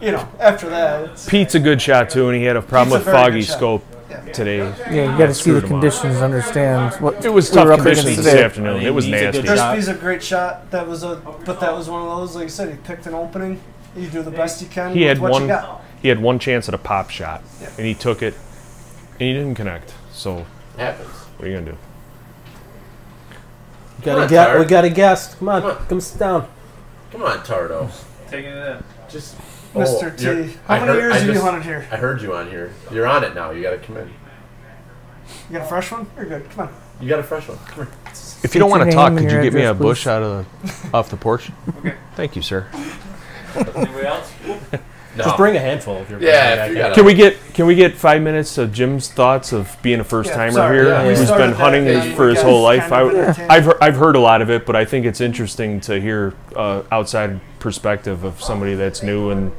Yeah. You know, after that, it's, Pete's a good shot too, and he had a problem Pete's with a very foggy good shot. scope yeah. today. Yeah, you got to see the Screwed him up. conditions, understand what. It was we were tough up against conditions this today. afternoon. I mean, It was he's a good nasty. shot. Crispy's a great shot. That was but that was one of those, like I said, he picked an opening. You do the best you can He with had what one. you got. He had one chance at a pop shot, Yeah. and he took it, and he didn't connect. So Happens. what are you gonna do? We got a guest. Come on, Come on. come sit down. Come on, Tardo. Taking it in. Just Mr. T. you're- How I many heard- years I have you just- hunted here? I heard you on here. You're on it now. You got to come in. You got a fresh one? You're good. Come on. You got a fresh one. Come here. If you don't want your to talk, name could and you your get me a address, bush please? out of off the porch? Okay. Thank you, sir. Anybody else? No. Just bring a handful if you're. Yeah, if you got Can we get 5 minutes of Jim's thoughts of being a first timer sorry, here, yeah, we who's started been that, hunting and for you his guys whole life? kind of entertained. I've heard a lot of it, but I think it's interesting to hear outside perspective of somebody that's new and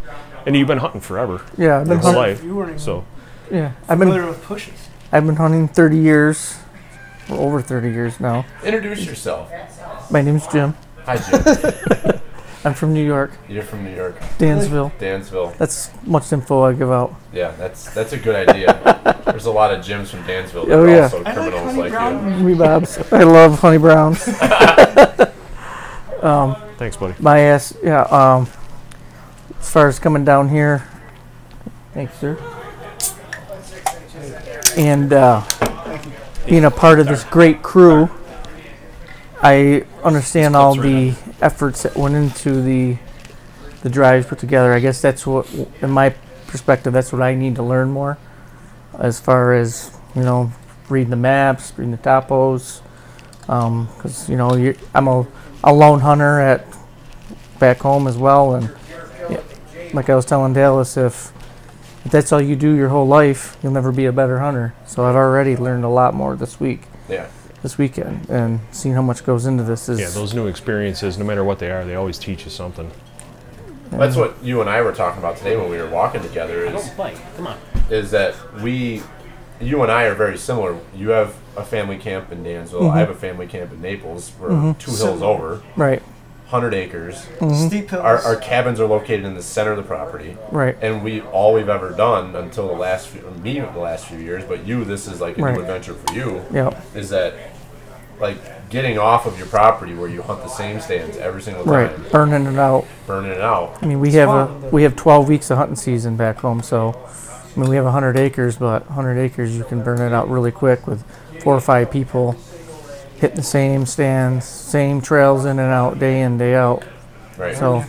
you've been hunting forever, Yeah, I've your been whole hunting. life. You weren't even So Yeah, familiar with pushes. I've been hunting 30 years, or over 30 years now. Introduce yourself. My name's Jim. Hi, Jim. I'm from New York, You're from New York, Dansville. Dansville. That's much info I give out. Yeah, that's a good idea. There's a lot of Jims from Dansville that Oh, are yeah. also I like criminals Honey like Brown. you. Me Bob's. I love honey browns. thanks, buddy. My ass, yeah. As far as coming down here, thanks, sir. And being a part of this great crew, I understand all the efforts that went into the drives put together. I guess that's what, in my perspective, that's what I need to learn more, as far as reading the maps, reading the topos, because I'm a lone hunter back home as well, and like I was telling Dallas, if that's all you do your whole life, you'll never be a better hunter. So I've already learned a lot more this weekend, and seeing how much goes into this is Those new experiences, no matter what they are, they always teach you something. That's what you and I were talking about today when we were walking together. Don't bite. Come on. Is that you and I are very similar. You have a family camp in Dansville. I have a family camp in Naples. We're 2 hills over, right. 100 acres. Steep hills. Our cabins are located in the center of the property. Right. And all we've ever done until the last few years, but this is like a Right. new adventure for you. Yep. Is that like getting off of your property where you hunt the same stands every single time, Right. Burning it out. burning it out. I mean, we have 12 weeks of hunting season back home, so I mean we have 100 acres, but 100 acres you can burn it out really quick with 4 or 5 people hitting the same stands, same trails in and out, day in, day out. Right. So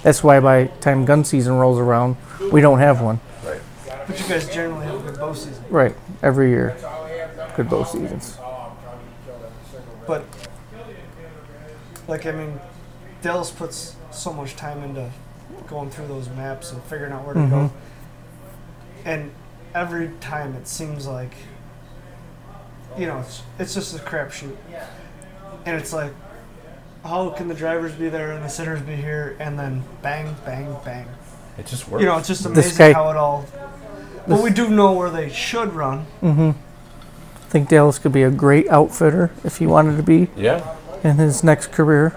that's why by the time gun season rolls around, we don't have one. Right. But you guys generally have a good bow season. Right. Every year, good bow seasons. But, Dallas puts so much time into going through those maps and figuring out where to go. And every time it seems like, it's just a crapshoot. And it's like, how can the drivers be there and the sitters be here, and then bang, bang, bang. It just works. It's just This amazing guy- how it all... But we do know where they should run. I think Dallas could be a great outfitter if he wanted to be Yeah. in his next career.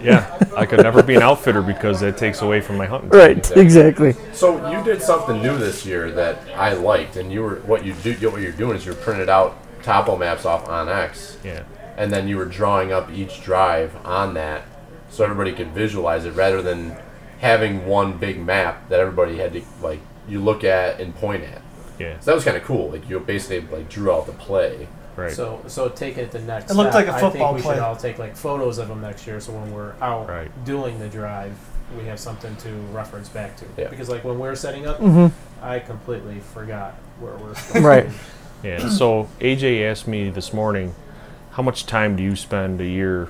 Yeah, I could never be an outfitter because that takes away from my hunting. Right. Exactly. So you did something new this year that I liked, and what you're doing is you're printed out topo maps off OnX, Yeah. and then you were drawing up each drive on that, so everybody could visualize it rather than having one big map that everybody had to you look at and point at. Yeah. So that was kind of cool. Like you basically drew out the play. Right. So take it the next. It looked step. like a football I think we play. should all take photos of them next year, so when we're out Right. doing the drive, we have something to reference back to. Yeah. Because when we're setting up, I completely forgot where we're supposed Right. to be. Yeah. So AJ asked me this morning, how much time do you spend a year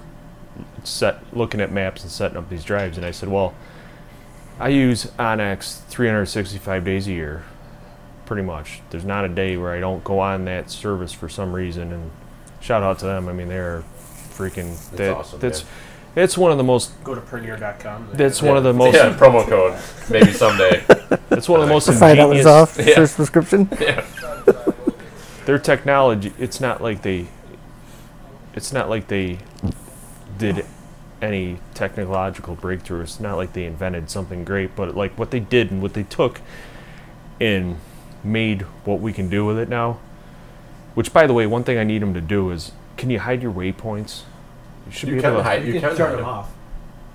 looking at maps and setting up these drives? And I said, well, I use OnX 365 days a year, pretty much. There's not a day where I don't go on that service for some reason. And shout out to them. I mean, they're freaking. Awesome. It's one of the most. Go to Pertnear.com. That's one of the most. Yeah, promo code. Maybe someday. It's one of the most $5 ingenious. off Yeah. first prescription. Yeah. Their technology. It's not like they did any technological breakthrough. It's not like they invented something great, but like what they did and what they took and made what we can do with it now. Which, by the way, one thing I need them to do is, can you hide your waypoints? You should You be can able to. hide. You You can can turn hide them them. off.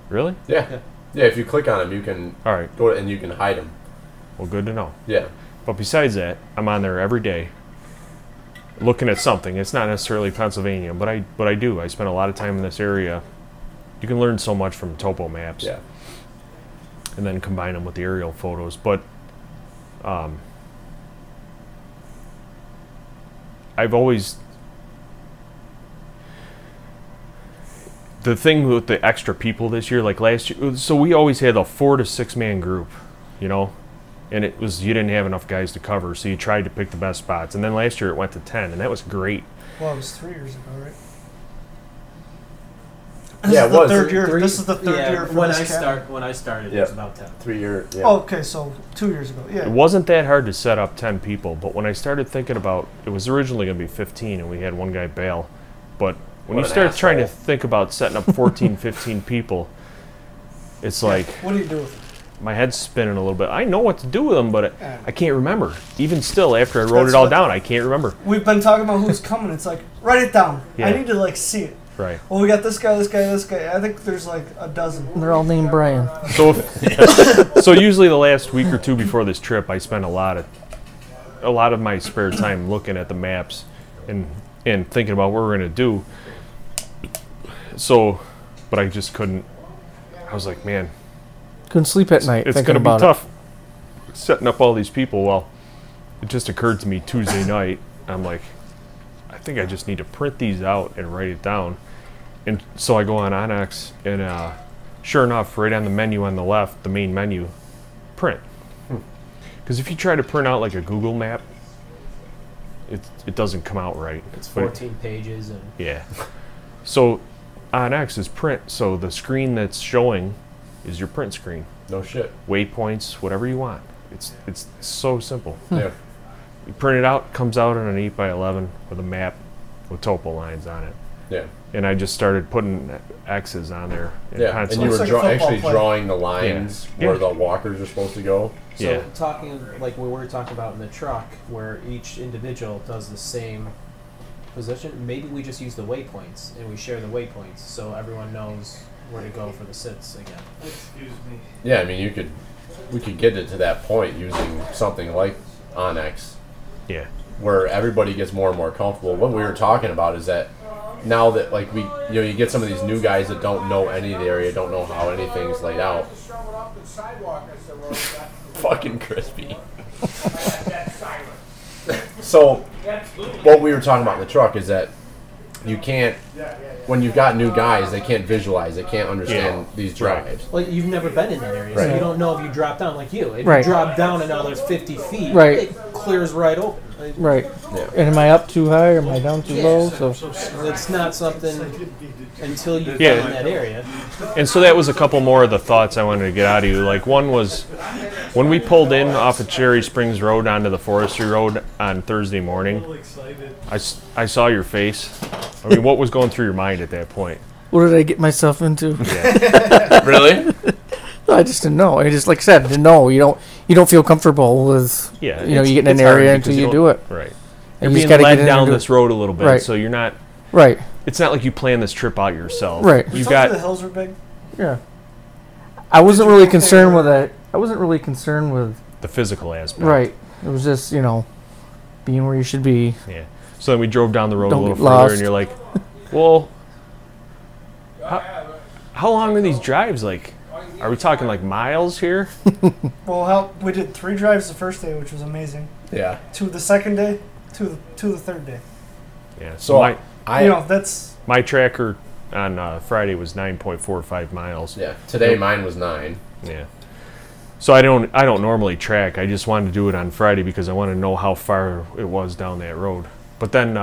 Really? Yeah. Yeah. If you click on them, you can All right. go and you can hide them. Well, good to know. Yeah. But besides that, I'm on there every day looking at something. It's not necessarily Pennsylvania, but I do. I spend a lot of time in this area. You can learn so much from topo maps. Yeah. and then combine them with the aerial photos. But I've always, the thing with the extra people this year, like last year, so we always had a 4 to 6 man group, you know, and it was, you didn't have enough guys to cover, so you tried to pick the best spots. And then last year it went to 10, and that was great. Well, it was 3 years ago, right? Yeah, it was. Third year. This is the third year for when this when I started, it was about 10. 3 year. Yeah. Oh, okay, so 2 years ago. Yeah. It wasn't that hard to set up 10 people, but when I started thinking about, it was originally going to be 15, and we had one guy bail. But when you start trying to think about setting up 14, 15 people, it's like, What do you do with it? my head's spinning a little bit. I know what to do with them, but I can't remember. Even still, after I wrote it all down, I can't remember. We've been talking about who's coming. It's like, write it down. Yeah. I need to, like, see it. Right. Well, we got this guy, this guy, this guy. I think there's, like, a dozen. They're all named Brian. So, so usually the last week or two before this trip, I spend a lot of my spare time looking at the maps and thinking about what we're gonna do. So, but I just couldn't. I was like, man, Couldn't sleep at night. it's thinking gonna be about tough setting up all these people. Well, it just occurred to me Tuesday night. I'm like, I think I just need to print these out and write it down. And so I go on Onyx, and sure enough, right on the menu on the left, the main menu, print. Because if you try to print out like a Google map, it doesn't come out right. It's 14 pages. And Yeah. So Onyx is print, so the screen that's showing is your print screen. No shit. Waypoints, whatever you want. It's so simple. Yeah. You print it out, comes out on an 8x11 with a map with topo lines on it. Yeah. And I just started putting X's on there. Yeah. And you Looks were like a football actually play. drawing the lines Yeah. where the walkers are supposed to go. So Yeah. talking like we were talking about in the truck, where each individual does the same position, maybe we just use the waypoints and we share the waypoints so everyone knows where to go for the sits again. Excuse me. Yeah, I mean, we could get it to that point using something like Onyx, Yeah. where everybody gets more and more comfortable. What we were talking about is that now that like you get some of these new guys that don't know any of the area, don't know how anything's laid out. Fucking crispy. So what we were talking about in the truck is that you can't, when you've got new guys, they can't visualize, they can't understand these drives. Well, you've never been in that area, Right. so you don't know if you drop down like you. If Right. you drop down another 50 feet, Right. it clears right open. Like, Right. Yeah. And am I up too high or am I down too low? So it's not something until you've Yeah. been in that area. And so that was a couple more of the thoughts I wanted to get out of you. Like one was when we pulled in off of Cherry Springs Road onto the Forestry Road on Thursday morning, I saw your face. I mean, what was going through your mind at that point? what did I get myself into? Really? I just didn't know. I just, like I said, didn't know. You don't feel comfortable with, Yeah, you get in an it's hard area because until you don't- do it. Right. And You're you just being gotta led get in down and do this road a little bit, Right. so you're not. Right. It's not like you plan this trip out yourself. Right. You've The got. hills were big. Yeah. I wasn't really concerned with that. I wasn't really concerned with. The physical aspect. Right. It was just, being where you should be. Yeah. So then we drove down the road Don't a little get further, lost. and you're like, well, how long are these drives? Like, are we talking like miles here? Well, we did 3 drives the first day, which was amazing. Yeah. 2 the second day, 2 the third day. Yeah. So my That's my tracker on Friday was 9.45 miles. yeah. Today mine was 9. Yeah. So I don't normally track. I just wanted to do it on Friday because I want to know how far it was down that road. But then,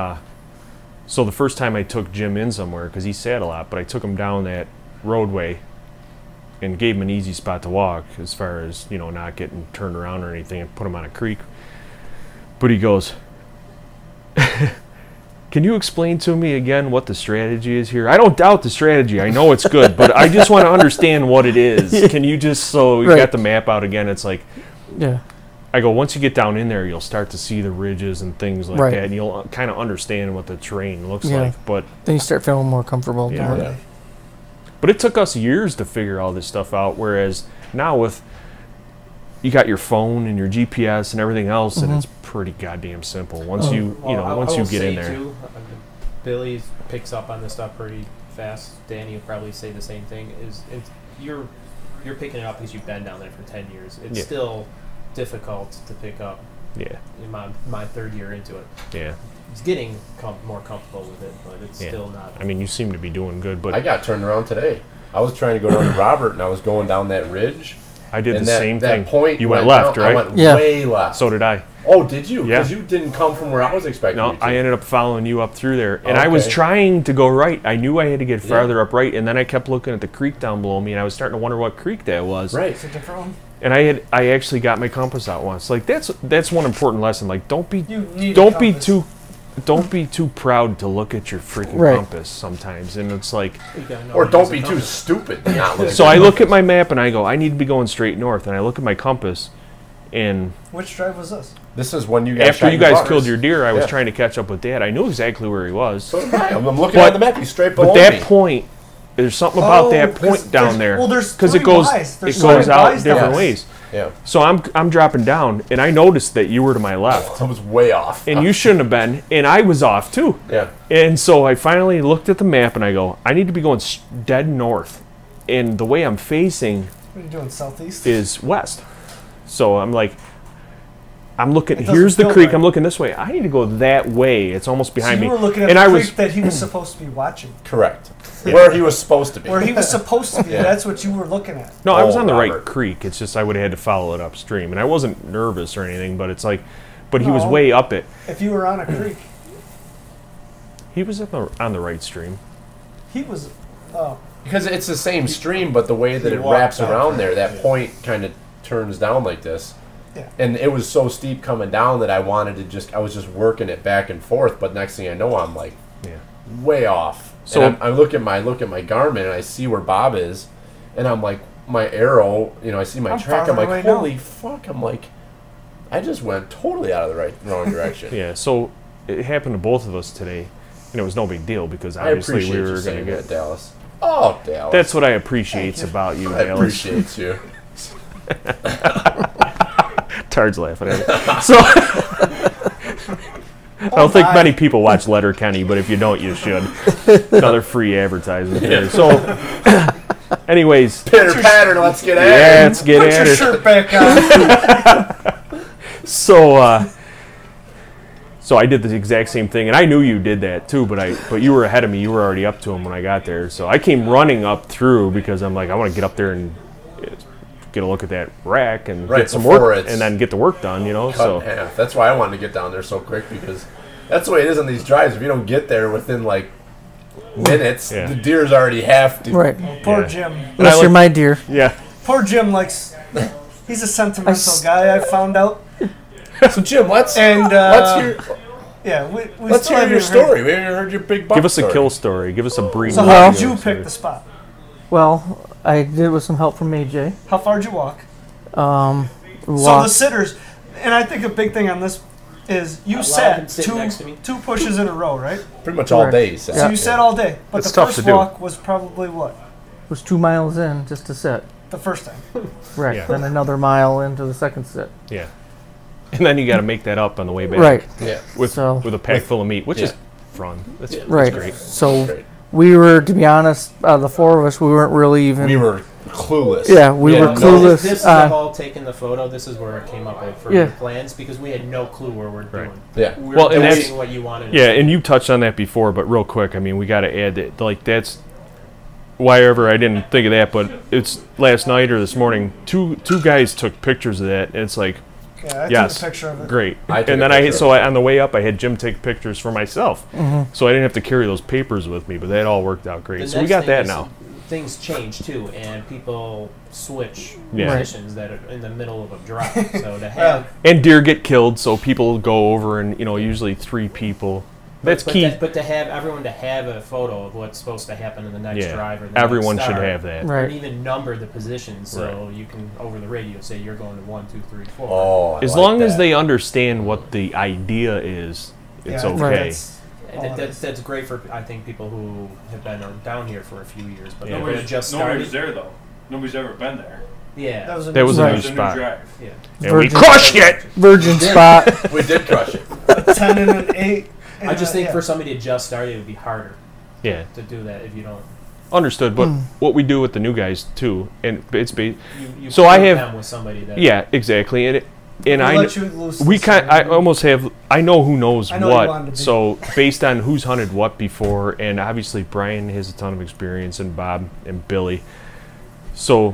so the first time I took Jim in somewhere because he sat a lot, but I took him down that roadway and gave him an easy spot to walk as far as not getting turned around or anything, and put him on a creek. But he goes, can you explain to me again what the strategy is here? I don't doubt the strategy. I know it's good, but I just want to understand what it is. Can you just, so you Right. got the map out again, it's like, Yeah. I go, once you get down in there, you'll start to see the ridges and things like Right. that, and you'll kind of understand what the terrain looks Yeah. like. But Then you start feeling more comfortable Yeah. doing Yeah. it. But it took us years to figure all this stuff out, whereas now with, you got your phone and your GPS and everything else, and it's pretty goddamn simple. Once once you get in there. Too, Billy picks up on this stuff pretty fast. Danny will probably say the same thing. You're you're picking it up because you've been down there for 10 years. It's Yeah. still difficult to pick up. Yeah. In my third year into it, Yeah. it's getting more comfortable with it, but it's Yeah. still not. I mean, you seem to be doing good, but I got turned around today. I was trying to go down to Robert, and I was going down that ridge. I did and the that, same that thing. point You went left, down, right? I went Yeah. way left. So did I. Oh, did you? Yeah. Because you didn't come from where I was expecting No, you to. I ended up following you up through there, and I was Okay. trying to go right. I knew I had to get farther up right, and then I kept looking at the creek down below me, and I was starting to wonder what creek that was. Right. It's a different one. And I actually got my compass out once. Like that's one important lesson. Like don't be You need a don't be compass. too proud to look at your freaking Right. compass sometimes. And it's like, You gotta know Or how to don't use a be too compass. stupid to not look. so I look at my map and I go, I need to be going straight north, and I look at my compass, and Which drive was this? This is when you guys after shot you your guys bucks. killed your deer, I was Yeah. trying to catch up with Dad. I knew exactly where he was. So did I. I'm looking But- at the map. He's straight below But that me. point, there's something about Oh, that 'cause point down there's- there. well, there's because it three goes buys. There's it goes three out buys different down. ways. Yeah. So I'm dropping down, and I noticed that you were to my left, I was way off. and you shouldn't have been, and I was off too. Yeah. And so I finally looked at the map, and I go, I need to be going dead north, and the way I'm facing What are you doing, southeast? is west. So I'm like, I'm looking. It doesn't Here's the feel creek. right. I'm looking this way. I need to go that way. It's almost So behind you me. were looking at and the I creek was that he was supposed to be watching. Correct. Where he was supposed to be. Where he was supposed to be. Yeah. That's what you were looking at. no, I was Oh, on the right Robert. creek. It's just I would have had to follow it upstream, and I wasn't nervous or anything. But it's like, but he was No. way up it. If you were on a creek, He was on the right stream. he was. Oh, Because it's the same stream, but the way that You it walk wraps down around for there, it, that yeah. point kind of turns down like this. Yeah. And it was so steep coming down that I wanted to I was just working it back and forth. But next thing I know, I'm like Yeah. way off. So- So I look at my Garmin and I see where Bob is, and I'm like, my arrow, I see my I'm track. I'm farther like, away now. holy fuck! I'm like, I just went totally out of the wrong direction. Yeah. So it happened to both of us today, and it was no big deal because I obviously appreciate we you were going to saying get. that, Dallas. Oh, Dallas. That's what I appreciate about you, I Dallas. appreciate you. Tard's laughing at it. So I don't think many people watch Letterkenny, but if you don't, you should. Another free advertisement there. So, anyways, Pitter patter. Let's get at yeah, it. let's get put at your it. shirt back on. So I did the exact same thing, and I knew you did that too. But you were ahead of me. You were already up to him when I got there. So I came running up through because I'm like, I want to get up there and get a look at that rack and Right, get some before work, it's and then get the work done. Cut So in half. That's why I wanted to get down there so quick, because that's the way it is on these drives. If you don't get there within like minutes, Yeah. the deer's already half. Right. Poor Yeah. Jim. Unless you're my deer. yeah. Poor Jim likes. He's a sentimental guy. I found out. So Jim, let's And hear we let's still hear your haven't heard- story. We haven't heard your big buck Give us a story. kill story. Give us a brief. So Well- how did you pick the spot? Well, I did with some help from AJ. How far did you walk? Um, So the walked- sitters, and I think a big thing on this is you Allow him sat to sit next to me. two pushes in a row, right? Pretty much all Correct. day. So So you sat all day, but It's the tough first to do. walk was probably what? was 2 miles in just to sit. The first time. Right. Yeah. Then another mile into the second sit. Yeah. And then you got to make that up on the way back. Right. yeah. With So- with a pack full of meat, which is Yeah. fun. That's Right. great. So Great. we were, to be honest, the four of us, we weren't really even. We were clueless. Yeah, we had were no- clueless. This is all taking the photo. This is where it came up with for Yeah. the plans because we had no clue where we're doing. Yeah. We were Well, and doing that's- what you wanted. Yeah, and you touched on that before, but real quick, I mean, we got to add that, like, that's why ever I didn't think of that, but it's last night or this morning, two guys took pictures of that, and it's like, Yeah, I yes, took a picture of it. great. I took And a then picture. on the way up, I had Jim take pictures for myself, so I didn't have to carry those papers with me, but that all worked out great. The So we next got thing that is now. Things change too, and people switch Yeah. positions that are in the middle of a drive. So to have And deer get killed, so people go over, and usually 3 people. That's but key. but to have everyone to have a photo of what's supposed to happen in the next Yeah, drive or the everyone next should start, have that. Right. and even number the positions so Right. you can over the radio say you're going to 1, 2, 3, 4. Oh, I As like long as that. they understand what the idea is, it's Yeah, I think okay. that's all it is. That's great for I think people who have been down here for a few years, but Yeah. they're gonna just Nobody's started. there though. Nobody's ever been there. Yeah, That was a That was a Right. new It's a new spot. drive. yeah. And we Virgin- crushed it! Virgin spot. we did crush it. 10 and an 8. I just think yeah. for somebody to just start, it would be harder Yeah. to do that if you don't. Understood, but what we do with the new guys too, and it's You so I put have them with somebody that yeah, exactly, and We'll I let you loose we this kind time. I almost have I know who knows I know you wanted to what, be. so based on who's hunted what before, and obviously Brian has a ton of experience, and Bob and Billy, so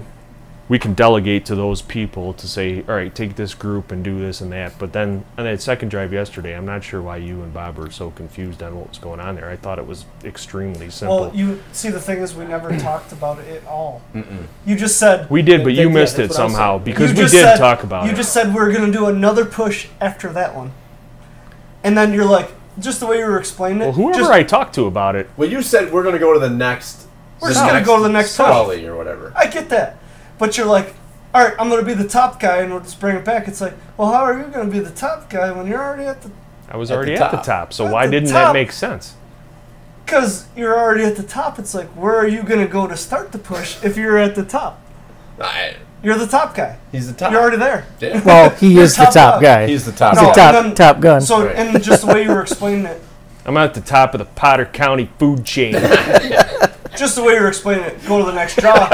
we can delegate to those people to say, all right, take this group and do this and that. But then on that second drive yesterday, I'm not sure why you and Bob were so confused on what was going on there. I thought it was extremely simple. Well, you see, the thing is, we never talked about it at all. You just said We did, but you Yeah, missed it that's what I was somehow saying. because you we just did said- talk about You it. just said we're gonna do another push after that one, and then you're like, just the way you were explaining it. Well, whoever just, I talked to about it, Well, you said we're gonna go to the next. We're just gonna go to the next push. Sully or whatever. I get that, but you're like, all right, I'm gonna be the top guy, and we'll just bring it back. It's like, well, how are you gonna be the top guy when you're already at the? I was At already the at the top. top. So At why the didn't top. that make sense? Because you're already at the top. It's like, where are you gonna go to start the push if you're at the top? You're the top guy. He's the top. You're already there. Yeah. Well, he You're is the top top dog. guy. He's the top. He's No, the and top then- top gun. So, Right. and just the way you were explaining it, I'm at the top of the Potter County food chain. just the way you were explaining it, go to the next draw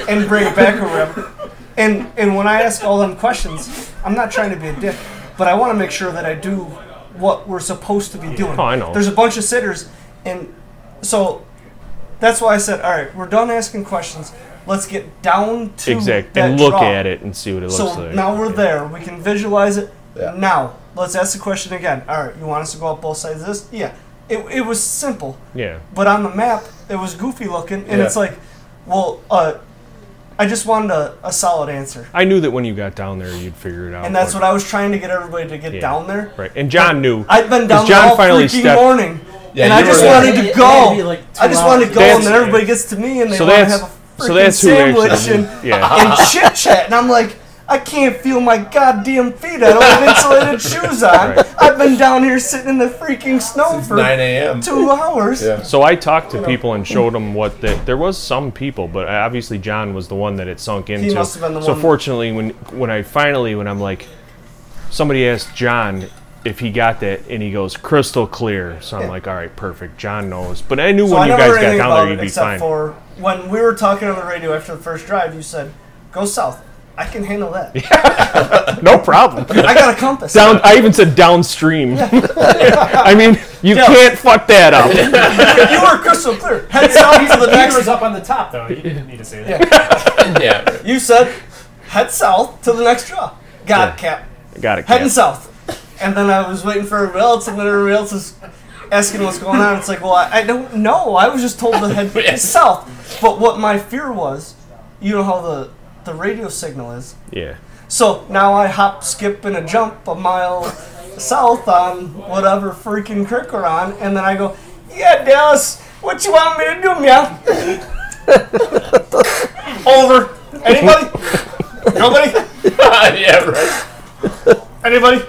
and bring it back or whatever. And when I ask all them questions, I'm not trying to be a dick, but I want to make sure that I do what we're supposed to be doing. Oh, I know. There's a bunch of sitters, and so that's why I said, all right, we're done asking questions. Let's get down to Exact. that And look draw. at it and see what it looks So like. now we're there. We can visualize it. Yeah. Now, let's ask the question again. All right, you want us to go up both sides of this? Yeah. It was simple. Yeah. But on the map, it was goofy looking. And Yeah. it's like, well, I just wanted a solid answer. I knew that when you got down there, you'd figure it out. And that's what I was trying to get everybody to get Yeah. down there. Right. And John knew. I'd been down 'Cause there John all finally freaking stepped- morning. Yeah, and I you just were there. wanted to It go. had to be like I 2 just wanted to hours. go, and That's- then everybody gets to me, and they So want to that's- have a so freaking that's who sandwich actually- and, yeah. and chit chat. And I'm like, I can't feel my goddamn feet. I don't have insulated shoes on. Right. I've been down here sitting in the freaking snow for 9 a.m. 2 hours. Yeah. So I talked to people and showed them what there was some people, but obviously John was the one that it sunk into. must have been the so one- fortunately, when I'm like, somebody asked John if he got that, and he goes crystal clear. So I'm Yeah. like, all right, perfect. John knows. But I knew So when I you never guys heard got anything down about there, it you'd be except fine. for when we were talking on the radio after the first drive. You said, "Go south. I can handle that. No problem. I got a compass." Down. I even said downstream. I mean, you Yeah. can't fuck that up. You were crystal clear. Head south to the Peter next. was up on the top, though. You didn't need to say that. Yeah. You said, "Head south to the next draw." Got it, Cap. Got it. Heading Cap. south. And then I was waiting for everybody else, and then everybody else is asking what's going on. It's like, well, I don't know. I was just told to head south. But what my fear was, you know how the radio signal is. Yeah. So now I hop, skip, and a jump a mile south on whatever freaking creek we're on, and then I go, "Yeah, Dallas, what you want me to do, meow?" Over. Anybody? Nobody? Yeah, right. Anybody?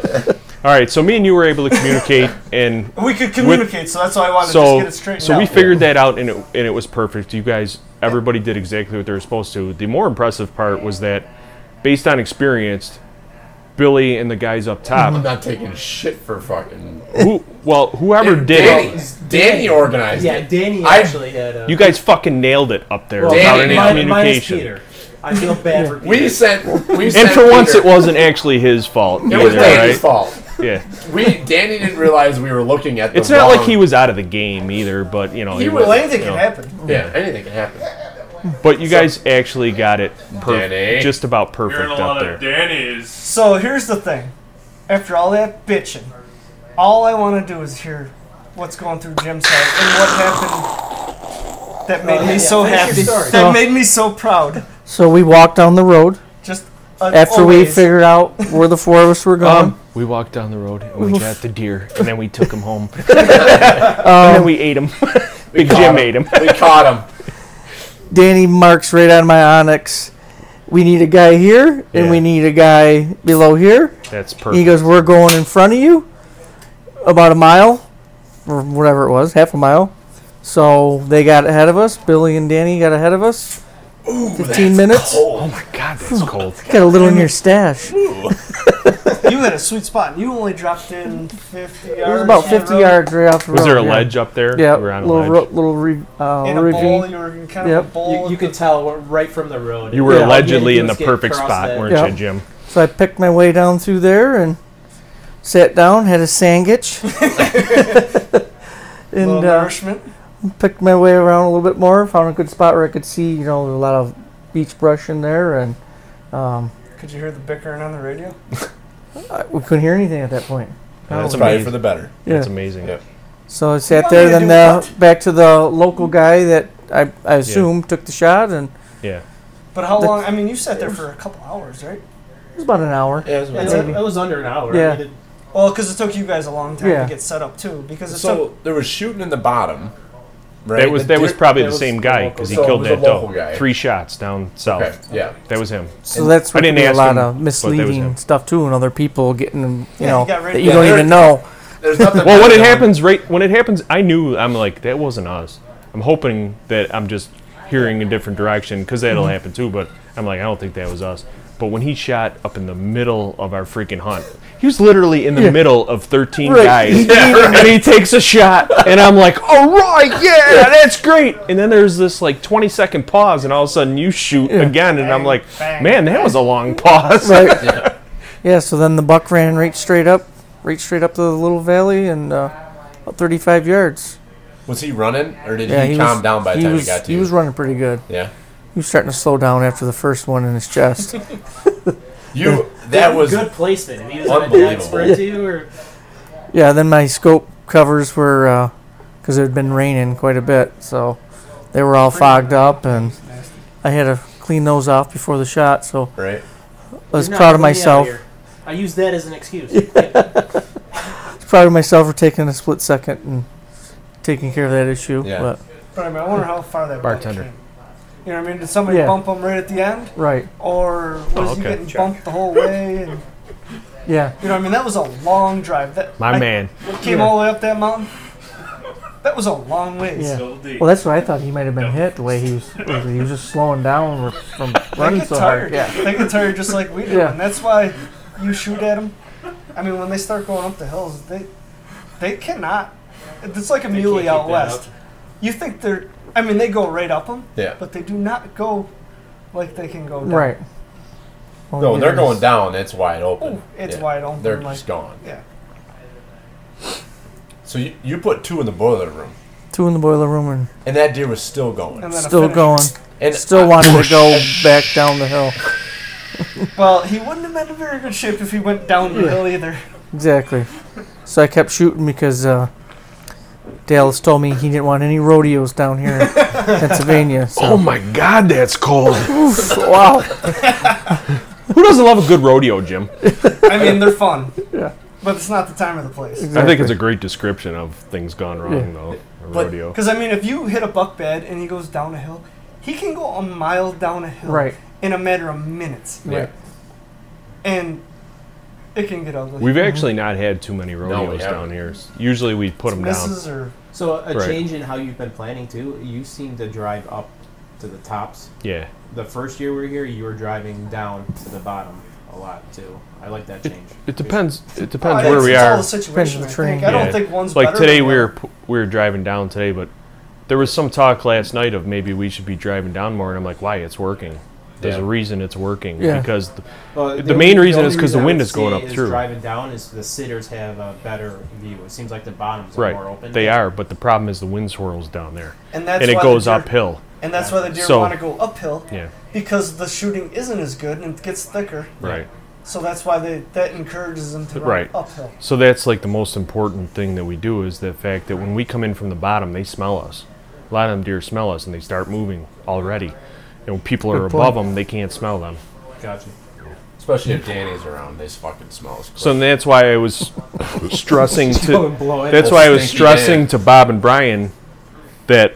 All right. So me and you were able to communicate, and We could communicate, so that's why I wanted to so just get it straightened so out. we figured that out, and it was perfect. You guys, everybody did exactly what they were supposed to. The more impressive part was that, based on experience, Billy and the guys up I'm top, not taking shit for fucking. whoever did it, Danny organized Yeah, it. Danny I- actually had a. you guys fucking nailed it up there well, without Danny any nailed it. minus communication. Peter. I feel bad for Peter. We sent. And for once, it wasn't actually his fault. It was either, Danny's right? fault. Yeah. Danny didn't realize we were looking at the It's not like wrong- he was out of the game either, but you know, He Well, was- anything you can know. happen. Yeah, anything can happen. But you guys actually got it Danny. just about perfect Hearing a up lot there. of Danny's. So here's the thing. After all that bitching, all I want to do is hear what's going through Jim's head and what happened that made me so finish your happy. story. That made me so proud. So we walked down the road Just after we always. figured out where the four of us were going. We walked down the road and we got the deer, and then we took him home, and then we ate him. Big Jim ate him. We caught him. Danny marks right on my Onyx. We need a guy here, and Yeah. we need a guy below here. That's He perfect. goes, "We're going in front of you, about a mile, or whatever it was, half a mile." So they got ahead of us. Billy and Danny got ahead of us. 15 minutes. Oh my God, that's cold. Got a little in your stash. You had a sweet spot, and you only dropped in 50 yards. It was about 50 yards right off the road. Was there a yeah. ledge up there? Yeah, We were on a little ledge. In a bowl, ravine. you were in kind Yep. of a bowl. You could tell right from the road. You were Yeah. allegedly in the All you had to do was perfect get across spot, that. weren't Yeah. you, Jim? So I picked my way down through there and sat down, had a sandwich, little and nourishment. picked my way around a little bit more. Found a good spot where I could see, a lot of beach brush in there, and Could you hear the bickering on the radio? we couldn't hear anything at that point. That's It's probably amazing. for the better. Yeah. That's amazing. Yeah. So I sat What there, do you then do? back to the local guy that I assume took the shot, and Yeah. But how long? I mean, you sat there for a couple hours, right? it was about an hour. Yeah, it was It was under an hour. Yeah. I mean, it- Well, because it took you guys a long time Yeah. to get set up too. Because it so took. there was shooting in the bottom, right? That was probably that the was same the guy local- because he so it killed was a that local doe. guy. 3 shots down south. Okay, yeah. That was him. So that's I what didn't be a ask lot him, of but that was misleading him. stuff too, and other people getting, Yeah, know, he got ready- that you Yeah, don't there- even know. There's nothing. Well, when better it than- happens, I knew. I'm like, that wasn't us. I'm hoping that I'm just hearing a different direction because that'll happen too. But I'm like, I don't think that was us. But when he shot up in the middle of our freaking hunt, he was literally in the middle of 13 Right. guys, and he takes a shot, and I'm like, all right, yeah, that's great. And then there's this like 20-second pause, and all of a sudden you shoot again, and I'm like, bang, man, that was a long pause. Right. Yeah. So then the buck ran right straight up the little valley, and about 35 yards. Was he running, or did Yeah, he calm down by the time he got to he you? was running pretty good. Yeah. He was starting to slow down after the first one in his chest. That was good placement. If he was in a unbelievable. dead sprint to you, or Yeah. Then my scope covers were because it had been raining quite a bit, so they were all fogged up, and I had to clean those off before the shot. So right. I was You're not proud of getting me out myself. here. I use that as an excuse. Proud of myself for taking a split second and taking care of that issue. Yeah. But But I mean, I wonder how far that Bartender. buck came. You know what I mean? Did somebody Yeah. bump him right at the end, right. or was he okay. getting bumped the whole way? And Yeah. you know what I mean? That was a long drive. That My man. came all the way up that mountain. That was a long ways. Yeah. So deep. Well, that's what I thought. He might have been hit the way he was just slowing down from They running get so tired. hard. Yeah. They get tired just like we do, Yeah. and that's why you shoot at them. I mean, when they start going up the hills, they cannot. It's like a muley can't out keep that west. up. You think they're? I mean, they go right up them, Yeah. but they do not go like they can go down. Right. Well, No, yeah, they're there's- going down. It's wide open. Oh, it's Yeah. wide open. They're like, just gone. Yeah. So you put 2 in the boiler room, 2 in the boiler room and and that deer was still going. And then a still finish. going. And Still wanted to go back down the hill. Well, he wouldn't have been in very good shape if he went down the hill either. Exactly. So I kept shooting because Dallas told me he didn't want any rodeos down here in Pennsylvania. So. Oh my God, that's cold. Wow. Who doesn't love a good rodeo, Jim? I mean, they're fun. Yeah. But it's not the time or the place. I think it's a great description of things gone wrong, Yeah. though. A But rodeo. because I mean, if you hit a buck bad and he goes down a hill, he can go a mile down a hill Right. in a matter of minutes, yeah. and it can get ugly. We've actually not had too many we rodeos haven't. down here. Usually we put them down. misses or So a Right. change in how you've been planning too. You seem to drive up to the tops. Yeah. The first year we were here, you were driving down to the bottom a lot too. I like that change. It depends. It Oh, depends it's- where we it's all are. the situation. Depends I on the think. terrain. I don't Yeah. think one's Like better today, than we the were other. we were driving down today, but there was some talk last night of maybe we should be driving down more, and I'm like, why? It's working. There's Yeah. a reason it's working Yeah. because Well, the main reason is 'cause the I wind would is going say up is through. Driving down is the sitters have a better view. It seems like the bottoms are right, more open. they are, but the problem is the wind swirls down there, and that's and it why goes the deer, uphill. And that's why the deer So- want to go uphill Yeah, because the shooting isn't as good and it gets thicker. right. So that's why that encourages them to run Right. uphill. So that's like the most important thing that we do is the fact that when we come in from the bottom, they smell us. A lot of them deer smell us and they start moving already. And when people are Good above point. them, they can't smell them. Gotcha. Especially if Danny's around, they fucking smell us. So that's why I was stressing Go to. and blow it. That's why I was Stinky stressing Dan. to Bob and Brian that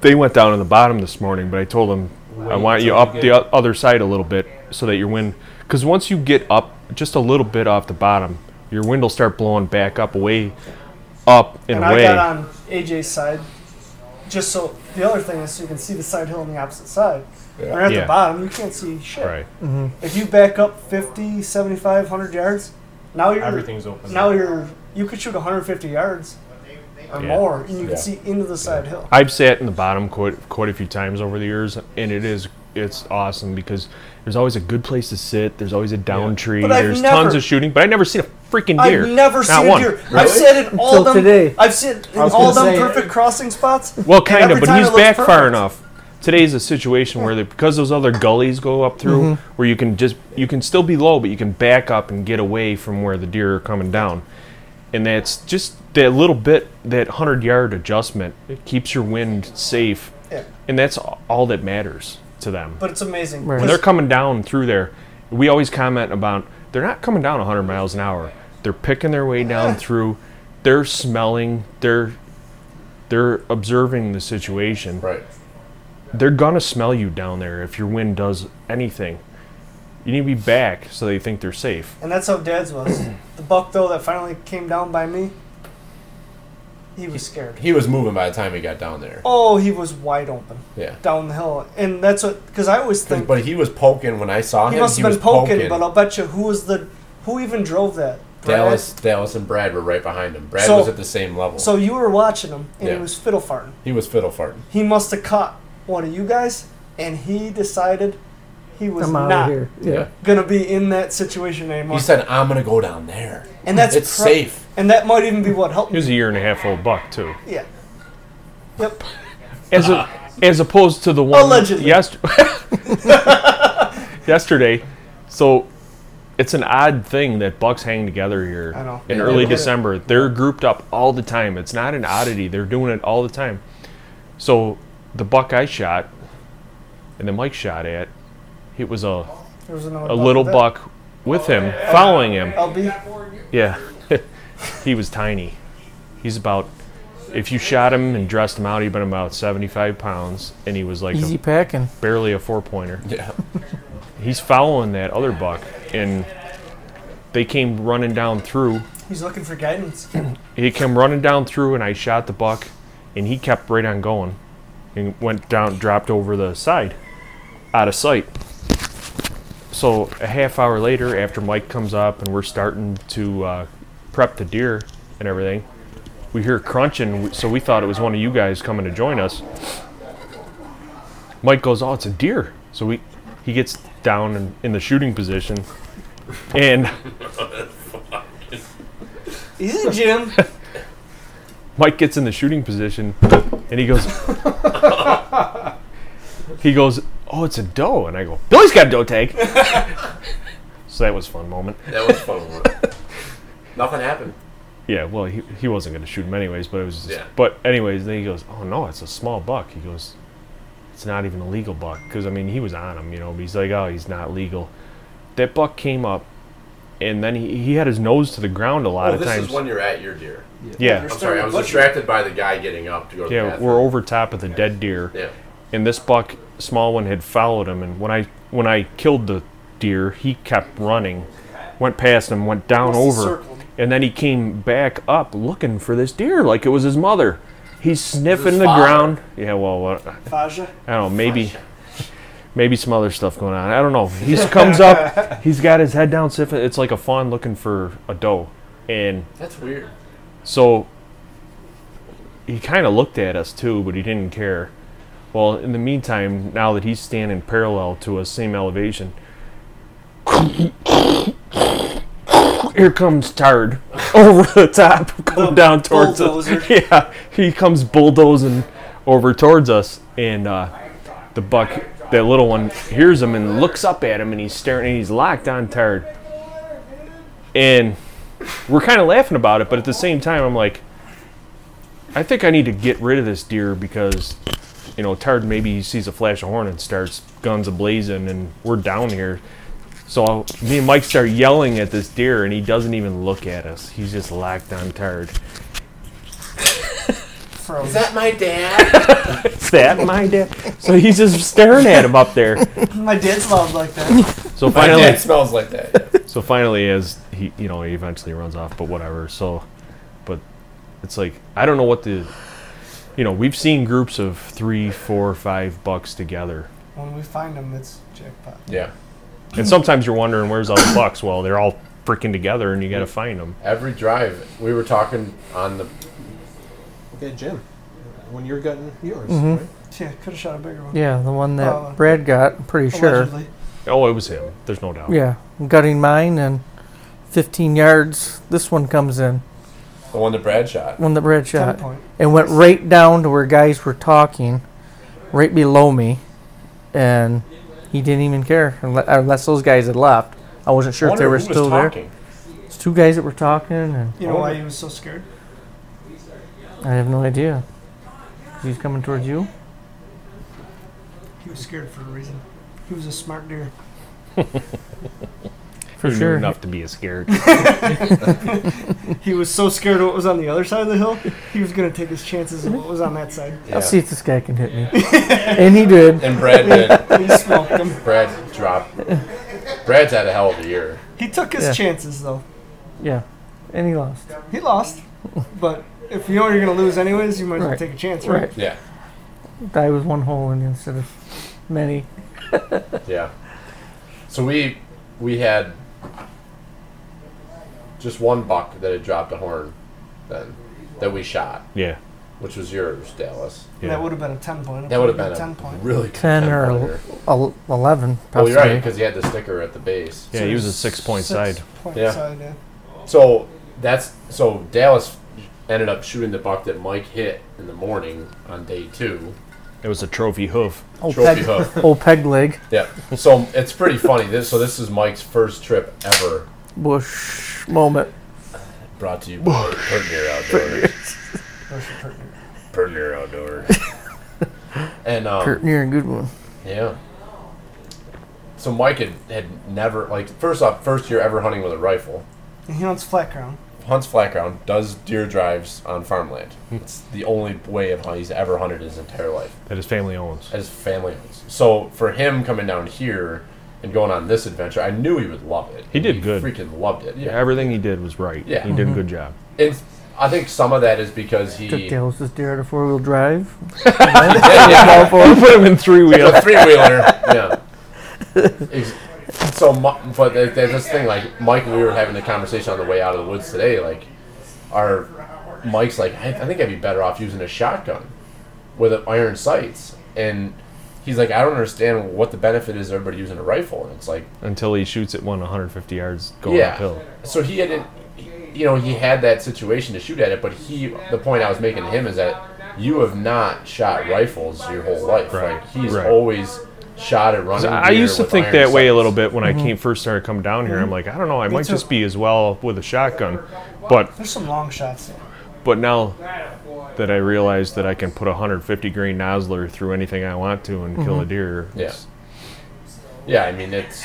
they went down on the bottom this morning, but I told them I Wait want you till up you the get- other side a little bit so that your wind, because once you get up just a little bit off the bottom, your wind will start blowing back up away, up and And away. I got on AJ's side, just so the other thing is so you can see the side hill on the opposite side. They're at Yeah. the bottom. You can't see shit. Right. If you back up 50, 75, 100 yards, now you're Everything's open. Now you could shoot 150 yards or Yeah. more, and you Yeah. can see into the side hill. I've sat in the bottom quite a few times over the years, and it's awesome because there's always a good place to sit. There's always a down tree. But I've There's never- tons of shooting, but I've never seen a freaking deer. I've never Not seen one. a deer. Really? I've sat in all Until them. today. I've sat in was all gonna them say- perfect crossing spots. Well, and kind of, every but time he's it looks back far perfect. enough. Today's a situation where because those other gullies go up through, where you can still be low, but you can back up and get away from where the deer are coming down, and that's just that little bit, that 100-yard adjustment. It keeps your wind safe, Yeah. and that's all that matters to them. But it's amazing. Right. When they're coming down through there, we always comment about they're not coming down 100 miles an hour. They're picking their way down through. They're smelling. They're observing the situation. Right. They're gonna smell you down there if your wind does anything. You need to be back so they think they're safe. And that's how Dad's was. The buck, though, that finally came down by me, he was scared. He was moving by the time he got down there. Oh, he was wide open Yeah. down the hill. And that's what, because I always think But he was poking when I saw him. he must have was been poking, but I'll bet you who even drove that? Brad? Dallas and Brad were right behind him. Brad So- was at the same level. So you were watching him, and Yeah. he was fiddle farting. he was fiddle farting. He must have caught one of you guys, and he decided he was I'm out not of here. Yeah. gonna be in that situation anymore. He said, "I'm gonna go down there. and that's It's safe." And that might even be what helped He me. was a 1.5-year-old buck too, Yeah. Yep. as opposed to the one Allegedly. yesterday. So it's an odd thing that bucks hang together here I know. in Yeah, early I get it. December. They're grouped up all the time. It's not an oddity. They're doing it all the time. So the buck I shot and then Mike shot at, it was a There was another little with buck with him, following him. that. LB. Yeah. He was tiny. He's about, if you shot him and dressed him out, he'd been about 75 pounds, and he was like Easy packing. barely a 4-pointer. Yeah. He's following that other buck, and they came running down through. He's looking for guidance. He came running down through, and I shot the buck, and he kept right on going, and went down, dropped over the side, out of sight. So a half hour later, after Mike comes up and we're starting to prep the deer and everything, we hear crunching, so we thought it was one of you guys coming to join us. Mike goes, "Oh, it's a deer." So he gets down in the shooting position, and Easy, Jim. Mike gets in the shooting position, and he goes, "Oh, it's a doe," and I go, "Billy's got a doe tag." So that was a fun moment. That was fun. Nothing happened. Yeah, well, he wasn't going to shoot him anyways, but it was. Yeah. But anyways, then he goes, "Oh no, it's a small buck." He goes, "It's not even a legal buck," because I mean he was on him, but he's like, "Oh, he's not legal." That buck came up, and then he had his nose to the ground a lot of this times. is when you're at your deer. Yeah, I'm sorry, I was distracted by the guy getting up to go to the yeah, bathroom. we're over top of the dead deer, Yeah. and this buck, small one, had followed him. And when I killed the deer, he kept running, went past him, went down over. And then he came back up looking for this deer like it was his mother. He's sniffing the father? ground. Yeah, well, Faja. I don't know, maybe some other stuff going on. I don't know. He comes up, he's got his head down sniffing. It's like a fawn looking for a doe. And That's weird. so he kind of looked at us too, but he didn't care. Well, in the meantime, now that he's standing parallel to us, same elevation, here comes Tard over the top, coming down towards bulldozer. us. Yeah, he comes bulldozing over towards us, and the buck, that little one, hears him and looks up at him, and he's staring, and he's locked on Tard. And we're kind of laughing about it, but at the same time, I'm like, I think I need to get rid of this deer because, Tard maybe he sees a flash of horn and starts guns a-blazing, and we're down here. So me and Mike start yelling at this deer, and he doesn't even look at us. He's just locked on Tard. Is that my dad? Is that my dad? So he's just staring at him up there. My dad smelled like that. So My finally, dad smells like that. So finally, as he, he eventually runs off, but whatever. So, but it's like, I don't know what we've seen groups of 3, 4, 5 bucks together, when we find them, it's jackpot. Yeah. And sometimes you're wondering where's all the bucks. Well, they're all freaking together, and you got to find them. Every drive, we were talking on the. Look at Jim. When you're gutting yours, Mhm. right? Yeah, could have shot a bigger one. Yeah, the one that Oh. Brad got, I'm pretty sure. Allegedly. Oh, it was him. There's no doubt. Yeah, gutting mine and 15 yards. This one comes in. The one that Brad shot. One that Brad 10 shot. point. And went right down to where guys were talking, right below me, and he didn't even care unless those guys had left. I wasn't sure if they Wonder were who was still there. talking. It's two guys that were talking, and You know why he was so scared? I have no idea. He's coming towards you. He was scared for a reason. He was a smart deer. For He knew sure. enough to be scared. He was so scared of what was on the other side of the hill, he was going to take his chances of what was on that side. Yeah. I'll see if this guy can hit me. And he did. And Brad did. He smoked him. Brad dropped. Brad's had a hell of a year. He took his Yeah. chances, though. Yeah. And he lost. He lost. But if you know you're going to lose anyways, you might as well Right. take a chance, right? Right. Yeah. Die with one hole in instead of many. Yeah. So we had just one buck that had dropped a horn then that we shot, Yeah. which was yours, Dallas. And Yeah. that would have been a 10 point. That would have been a 10 point. really good 10 or 10-pointer. 11, Oh, possibly. you're right, because he had the sticker at the base. Yeah, he was a 6-point side. 6-point Yeah. side, yeah. So Dallas ended up shooting the buck that Mike hit in the morning on day 2. It was a trophy hoof. Old Trophy peg, hoof. old peg leg. Yeah. So it's pretty funny. This is Mike's first trip ever. Bush moment. Brought to you by Pertnear Outdoors. Pertnear. Pertnear Outdoors. And Pertnear, good one. yeah. So Mike had never, like, first year ever hunting with a rifle. And he hunts flat ground. Hunts flat ground, does deer drives on farmland. It's the only way of how he's ever hunted his entire life. That his family owns. As family owns. So for him coming down here and going on this adventure, I knew he would love it. He did good. Freaking loved it. Yeah, everything he did was right. Yeah. He did a good job. And I think some of that is because he Took Dallas's deer to 4-wheel drive. yeah, We put him in 3-wheel. a 3-wheeler. Yeah. So, but this thing, like Mike and we were having the conversation on the way out of the woods today. Like, Mike's like, I think I'd be better off using a shotgun with iron sights, and he's like, I don't understand what the benefit is of everybody using a rifle, and it's like Until he shoots at 150 yards going yeah. uphill. So he hadn't, he had that situation to shoot at it, but the point I was making to him is that you have not shot rifles your whole life. Right. Like he's Right. always shot at running. I deer used to with think iron that way a sights. little bit when I first started coming down here. I'm like, I don't know, I might too. just be as well with a shotgun. But There's some long shots. now that I realize that I can put a 150 grain nozzler through anything I want to and kill a deer. Yeah. Yeah, I mean it's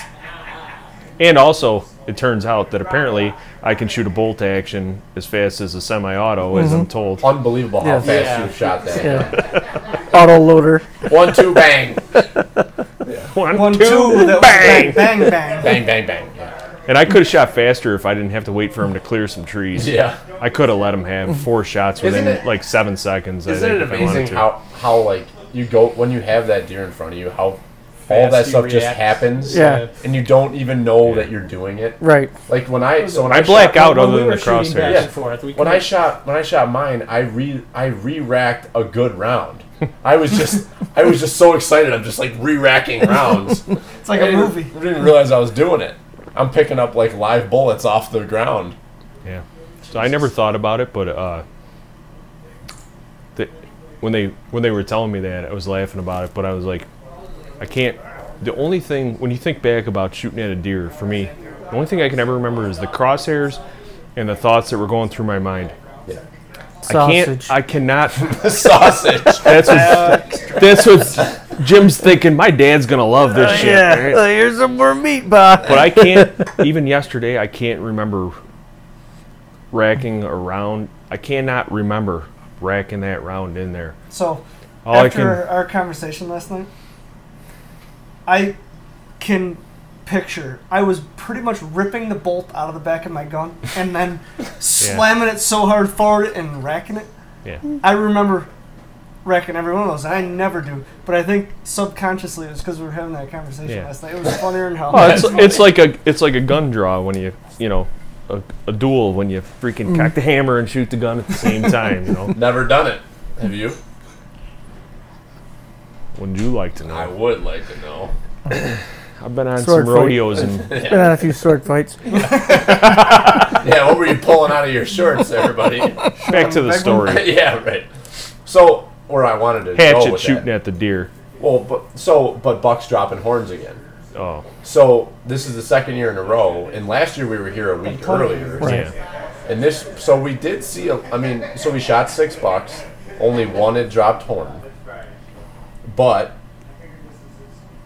And also, it turns out that apparently I can shoot a bolt action as fast as a semi-auto, as I'm told. unbelievable how Yes. fast you've shot that. Yeah. Auto loader. 1, 2, bang, 1, 2, that was bang! bang, bang, bang. bang, bang, bang. Yeah. And I could have shot faster if I didn't have to wait for him to clear some trees. Yeah. I could have let him have 4 shots within Isn't it- like 7 seconds. Isn't I it think, if I wanted amazing to. how like you go when you have that deer in front of you, how all that you stuff just react. happens, Yeah. and you don't even know that you're doing it. Right. Like when I I black shot, out When other we than were the shooting back crosshairs. Yeah. and forth, we When couldn't- I shot mine, I re-racked a good round. I was just so excited. I'm just like re-racking rounds. It's like I a didn't- movie. I didn't realize I was doing it. I'm picking up like live bullets off the ground. Yeah. So I never thought about it, but when they were telling me that, I was laughing about it. But I was like, I can't. The only thing when you think back about shooting at a deer, for me, the only thing I can ever remember is the crosshairs and the thoughts that were going through my mind. Yeah. Sausage. I cannot. Sausage. That's what Jim's thinking. My dad's gonna love this shit. right? Here's some more meat, Bob. But I can't. Even yesterday, I can't remember racking a round. I cannot remember racking that round in there. So, All I after our conversation last night, I can picture I was pretty much ripping the bolt out of the back of my gun and then slamming it so hard forward and racking it. Yeah. I remember racking every one of those. And I never do. But I think subconsciously it was because we were having that conversation last night. It was funnier than hell. Oh, it's like a gun draw when you know a duel when you freaking cock the hammer and shoot the gun at the same time. You know. Never done it. Have you? Wouldn't you like to know? I would like to know. I've been on Sword some fight. rodeos and Been on a few sword fights. Yeah, what were you pulling out of your shorts, everybody? back to the story. Yeah, right. So where I wanted to go Hatchet with shooting that. at the deer. Well, but Buck's dropping horns again. Oh, So this is the second year in a row, and last year we were here a week earlier. Right. yeah. And so we did see. So we shot 6 bucks. Only one had dropped horn, but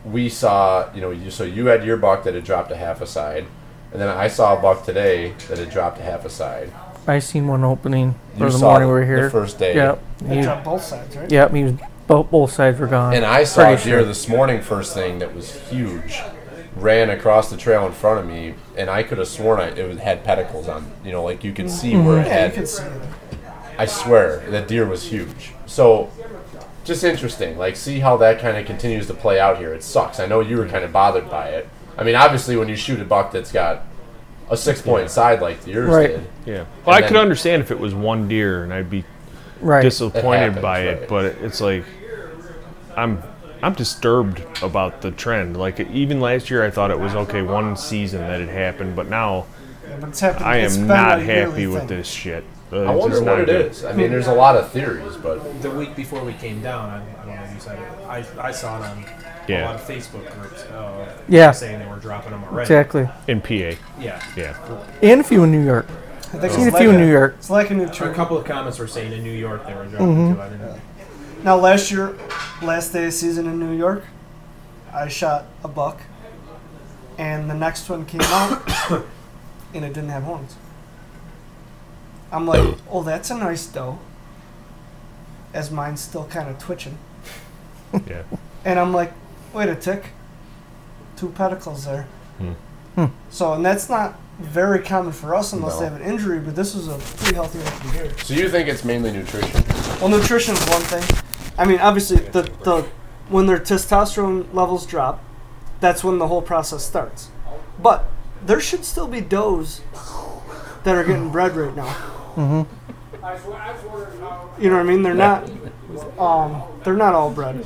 we saw. So you had your buck that had dropped a half a side, and then I saw a buck today that had dropped a half a side. I seen one opening You for the saw morning we were here. the first day. Yep. They dropped both sides, right? Yep. He was both sides were gone. And I saw a Pretty deer sure. this morning, first thing, that was huge, ran across the trail in front of me, and I could have sworn it had pedicles on. Like you could see where it Yeah, you had. can see it. I swear that deer was huge. So, just interesting. Like, see how that kind of continues to play out here. It sucks. I know you were kind of bothered by it. I mean, obviously, when you shoot a buck that's got a 6-point side like yours Right. did. Yeah. Well, I then- could understand if it was one deer and I'd be Right. disappointed happens, by it, right. but it's like I'm disturbed about the trend. Like even last year, I thought it was okay one season that it happened, but now Yeah, but it's happened. I it's am been not a yearly happy with thing. this shit. I It's wonder just what not it good. is. I mean, there's a lot of theories, but The week before we came down, I don't know if you said it. I saw it on a lot of Facebook groups. Yeah. Saying they were dropping them already. Exactly. In PA, Yeah. yeah. And a few in New York. I think Seen it's a few in like New York. It's like a new A trend. couple of comments were saying in New York they were dropping too. I didn't know. Now, last year, last day of season in New York, I shot a buck, and the next one came out, and it didn't have horns. I'm like, oh, that's a nice doe, as mine's still kind of twitching. Yeah. And I'm like, wait a tick, 2 pedicles there. Hmm. So, and that's not very common for us unless No. they have an injury, but this was a pretty healthy looking deer. so you think it's mainly nutrition? Well, nutrition is one thing. I mean, obviously, the when their testosterone levels drop, that's when the whole process starts. But there should still be does that are getting bred right now. Mm-hmm. You know what I mean? They're not all bred.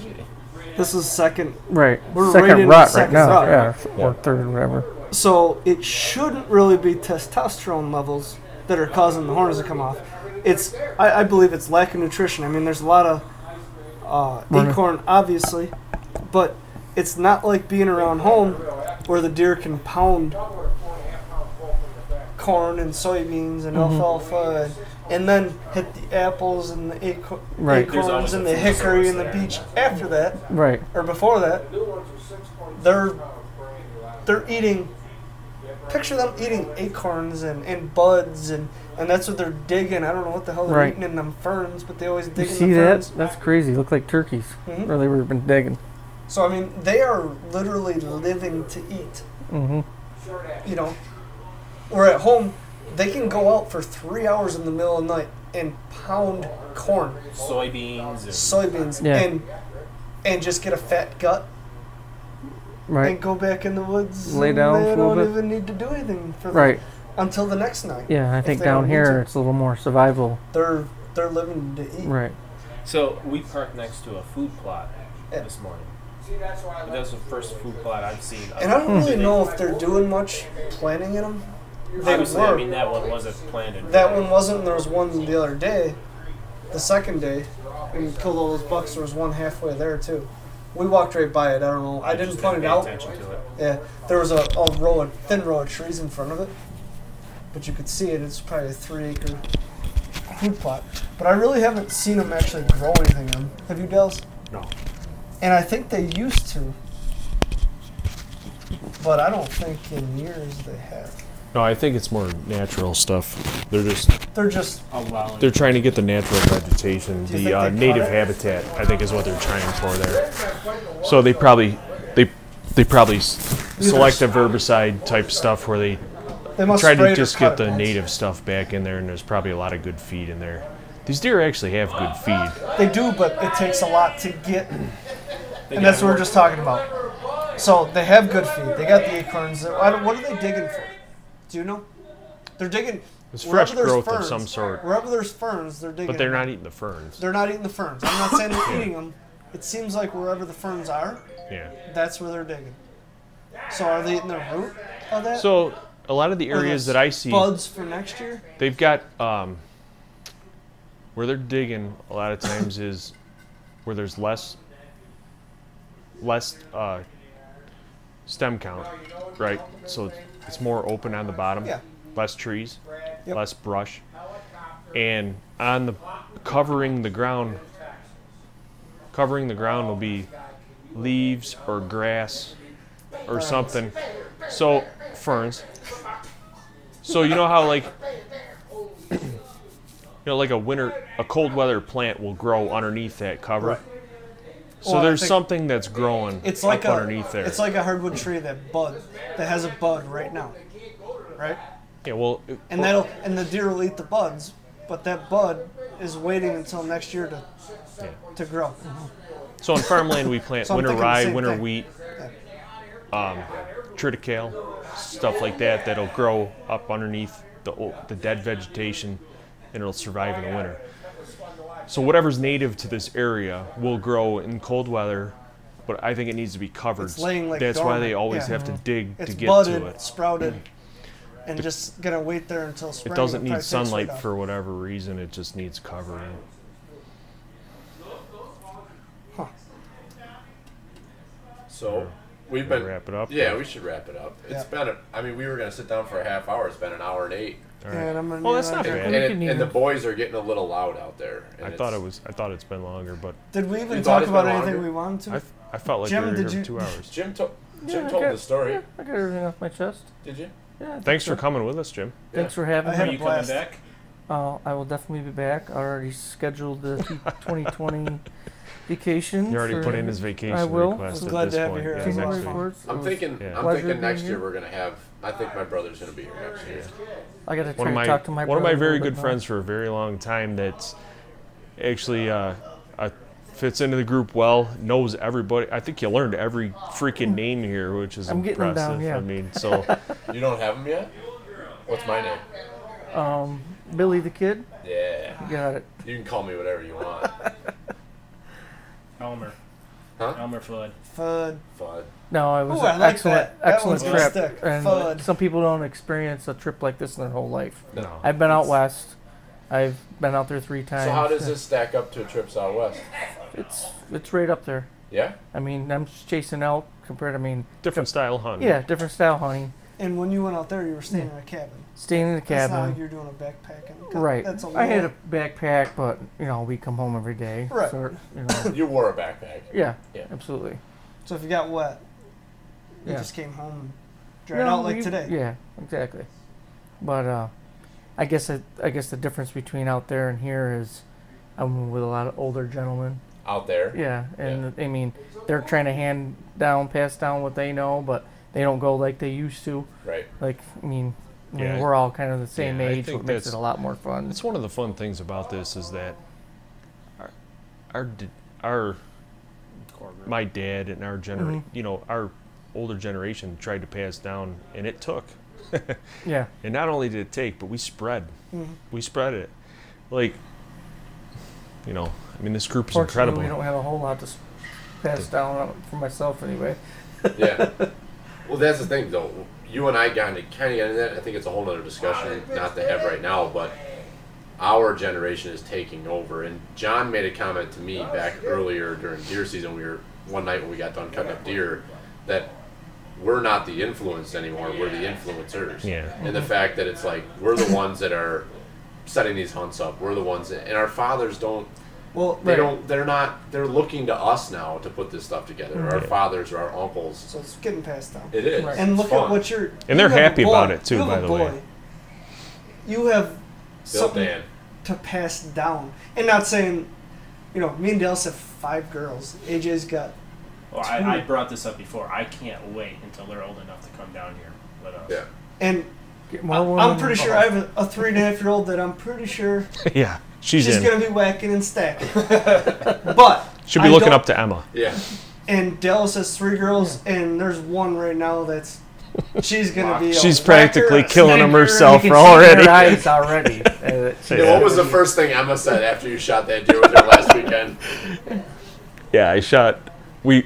This is second, Right. We're right Second into rut right second now. rut. Yeah. Or third, whatever. so it shouldn't really be testosterone levels that are causing the horns to come off. It's I believe it's lack of nutrition. I mean, there's a lot of acorn, obviously, but it's not like being around home where the deer can pound corn and soybeans and alfalfa and then hit the apples and the Right. acorns and the hickory and the beech after that Right. or before that. They're eating. Picture them eating acorns and buds and that's what they're digging. I don't know what the hell they're Right. eating in them ferns, but they always You dig in see the that? ferns. That's crazy. Look like turkeys. Mhm. Or they were been digging. So I mean, they are literally living to eat. Mm-hmm. You know, or at home, they can go out for 3 hours in the middle of the night and pound corn, Soybeans and soybeans, Yeah. and just get a fat gut and Right. go back in the woods. Lay and down They for a little don't bit. even need to do anything for Right. until the next night. Yeah. I if think they don't down need here to. it's a little more survival. They're living to eat. Right. So we parked next to a food plot Yeah. this morning. That was the first food plot I've seen. And I don't really know if they're doing much planning in them. They Obviously, were. I mean that one wasn't planned. That one wasn't. And there was one the other day. The second day, we killed all those bucks. There was one halfway there too. We walked right by it. I don't know. I didn't point it pay out. attention to it. Yeah, there was a thin row of trees in front of it, but you could see it. It's probably a 3-acre food plot. But I really haven't seen them actually grow anything in them. Have you, Dels? No. And I think they used to, but I don't think in years they have. No, I think it's more natural stuff. They're They're Allowing. they're trying to get the natural vegetation, Do you the think they native cut it? habitat. I think is what they're trying for there. So they probably select a herbicide type stuff where they They must try spray to it or just cut get the it. native stuff back in there, and there's probably a lot of good feed in there. These deer actually have good feed. They do, but it takes a lot to get, and that's what we're just talking about. So they have good feed. They got the acorns. What are they digging for? Do you know? They're digging. It's wherever fresh there's growth ferns, of some sort. Wherever there's ferns, they're digging. But they're them. not eating the ferns. They're not eating the ferns. I'm not saying they're eating them. It seems like wherever the ferns are, Yeah. that's where they're digging. So are they eating the root of that? So a lot of the Or areas the that I see, buds for next year. they've got where they're digging a lot of times is where there's less stem count, right? So it's more open on the bottom, Yeah. less trees, Yep. less brush, and on the covering the ground will be leaves or grass or something. So ferns. So you know how like like a cold weather plant will grow underneath that cover. Right. So Well, I there's think something that's growing It's like up underneath there. It's like a hardwood tree that has a bud right now, right? Yeah, well, And the deer will eat the buds, but that bud is waiting until next year to grow. so on farmland we plant So I'm winter thinking the rye, same winter thing. wheat, triticale, stuff like that that'll grow up underneath the dead vegetation, and it'll survive in the winter. So whatever's native to this area will grow in cold weather, but I think it needs to be covered. It's laying like That's why dormant, they always yeah. have to dig It's to get budded, to it. sprouted, and just gonna wait there until spring. It doesn't and need probably takes sunlight right off. for whatever reason. It just needs covering. So we've Wanna been wrap it up? Yeah, we should wrap it up. It's Yeah. been. I mean, we were gonna sit down for a half hour. It's been an hour and 8. All right. And I'm gonna Well, that's not drink- bad. And the boys are getting a little loud out there. And I thought it's been longer, but Did we even You thought talk it's about been anything longer? we wanted to? I felt like Jim, we were did here you- for 2 hours. Jim told I the story. Yeah, I got everything off my chest. Did you? Yeah. I think Thanks so. for coming with us, Jim. Thanks for having I had me. Are a you coming blast. back? I will definitely be back. I already scheduled the 2020 vacation. He already for- put in his vacation I will. request I'm at glad this to have you point. here. Yeah, Thank you next very week. much. I'm thinking. Yeah. I'm Pleasure thinking next being year here. we're gonna have. I think my brother's gonna be here next year. I got to One of try to talk to my one of my brother a very little good bit friends for a very long time that's actually fits into the group well, knows everybody. I think you learned every freaking name here, which is I'm getting them impressive. down, yeah. I mean, so You don't have him yet? What's my name? now. Billy the Kid. Yeah. You got it. You can call me whatever you want. Elmer. Huh? Elmer Flood. Fud. Fudd. No, it was Ooh, I an like excellent, that. That excellent one's gonna trip. stick. And Fud. some people don't experience a trip like this in their whole life. No. I've been out west. I've been out there 3 times. So how does this stack up to a trip out west? It's right up there. Yeah. I mean, I'm just chasing elk compared. I mean, different style hunting. yeah, different style hunting. And when you went out there, you were staying in a cabin. Staying in the It's not like cabin. you're doing a backpacking. 'cause Right. That's a I had a little- backpack, but we come home every day. Right. So, you know, You wore a backpack. yeah, Yeah. absolutely. So if you got wet, you Yeah. just came home and dried out like today. Yeah, exactly. But I guess the difference between out there and here is I'm with a lot of older gentlemen. Out there. Yeah, and I mean they're trying to pass down what they know, but they don't go like they used to. Right. Like I mean Yeah. we're all kind of the same Yeah, I age, think what makes that's- it a lot more fun. That's one of the fun things about this is that our my dad and our our older generation tried to pass down, and it took. Yeah. And not only did it take, but we spread. Mhm. We spread it. Like, I mean, this group is Fortunately, incredible. we don't have a whole lot to pass down for myself anyway. Yeah. Well, that's the thing, though. You and I kind of got into that. I think it's a whole other discussion, not to have right now, but our generation is taking over. And John made a comment to me back earlier during deer season. One night when we got done cutting up deer, that we're not the influenced anymore. We're the influencers. Yeah. And the fact that it's like we're the ones that are setting these hunts up. We're the ones that, and our fathers don't. Well, They don't. They're not. They're looking to us now to put this stuff together. Our Yeah. fathers or our uncles. so it's getting passed down. It is. Right. And It's look fun. at what you're. And they're you have a happy boy. about it, too, You have by a the boy. way. You have Bill something Dan. to pass down, and not saying, me and Dale have 5 girls. AJ's got. Well, I brought this up before. I can't wait until they're old enough to come down here with us. Yeah. And Get more I'm women pretty sure I have a 3.5-year-old that I'm pretty sure Yeah. She's in. gonna be whacking and stacking. But Should be looking up to Emma. Yeah. And Dallas has 3 girls, and there's one right now that's she's gonna be. She's a practically whacker, a killing them sniper. herself You can already. see her eyes already. What was the first thing Emma said after you shot that deer with her last weekend? Yeah, I shot.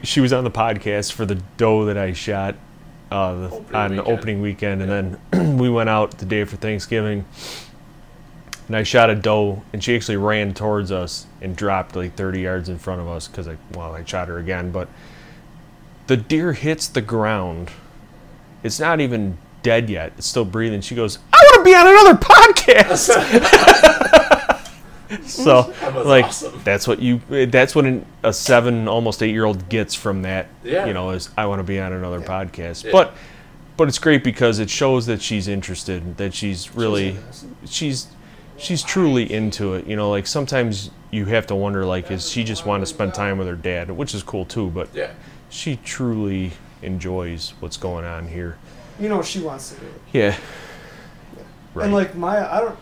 She was on the podcast for the doe that I shot on the opening weekend, and then we went out the day after Thanksgiving, and I shot a doe, and she actually ran towards us and dropped like 30 yards in front of us because I shot her again, but the deer hits the ground. It's not even dead yet. It's still breathing. She goes, "I want to be on another podcast." So, like, awesome. that's what a 7, almost 8-year-old gets from that. Yeah. You know, is I want to be on another podcast. Yeah. But it's great because it shows that she's interested, that she's really, she's truly into it. You know, like sometimes you have to wonder, like, is she just want to spend time with her dad, which is cool too. But Yeah. she truly enjoys what's going on here. You know she wants to do it. Yeah. Right. And like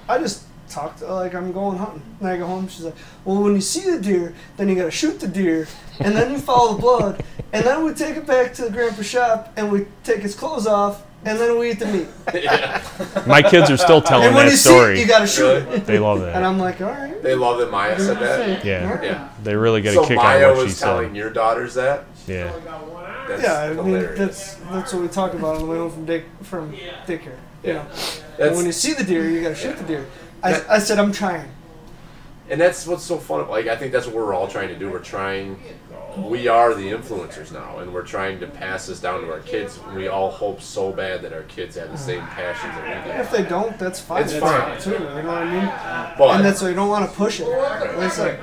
I just talked like I'm going hunting. And I go home. She's like, well, when you see the deer, then you gotta shoot the deer, and then you follow the blood, and then we take it back to the grandpa's shop, and we take his clothes off, and then we eat the meat. My kids are still telling And when that you story. see it, you gotta shoot Really? it. They love that. And I'm like, all right. They love that Maya said that. Yeah. Yeah. They really get So a kick Maya out of what she was telling said. your daughters that? Yeah. That's Yeah, I mean hilarious. that's what we talk about on the way home from daycare. You know, That's, and when you see the deer, you gotta shoot the deer. I said I'm trying. and that's what's so fun. Like, I think that's what we're all trying to do. We are the influencers now, and we're trying to pass this down to our kids. We all hope so bad that our kids have the same passions that we do. If they don't, that's fine. It's fine. too. You know what I mean? But And that's why you don't want to push it. It's like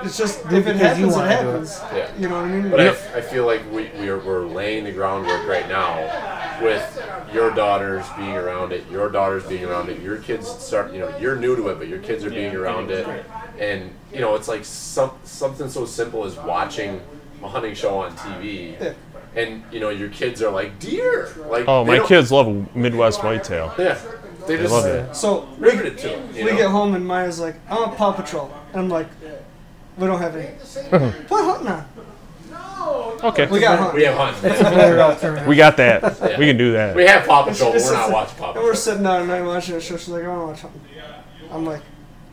it's just if it because you happens, it wanna do it. happens. Yeah. You know what I mean? But I feel like we're laying the groundwork right now with your daughters being around it, your your kids start, you're new to it, but your kids are being around it. And, it's like something so simple as watching a hunting show on TV. Yeah. And, your kids are like, deer! Like, Oh, they my don't- kids love Midwest whitetail. Yeah. They just love it. So riveted to it. we get home and Maya's like, I want Paw Patrol. And I'm like, we don't have any. Put hunting on. Okay. We got hunting. We have hunting. Better alternative. We got that. Yeah. We can do that. We have Paw Patrol, but She we're not sits- watching Paw And Patrol. we're sitting down at night watching a show. She's like, I want to watch hunting. I'm like,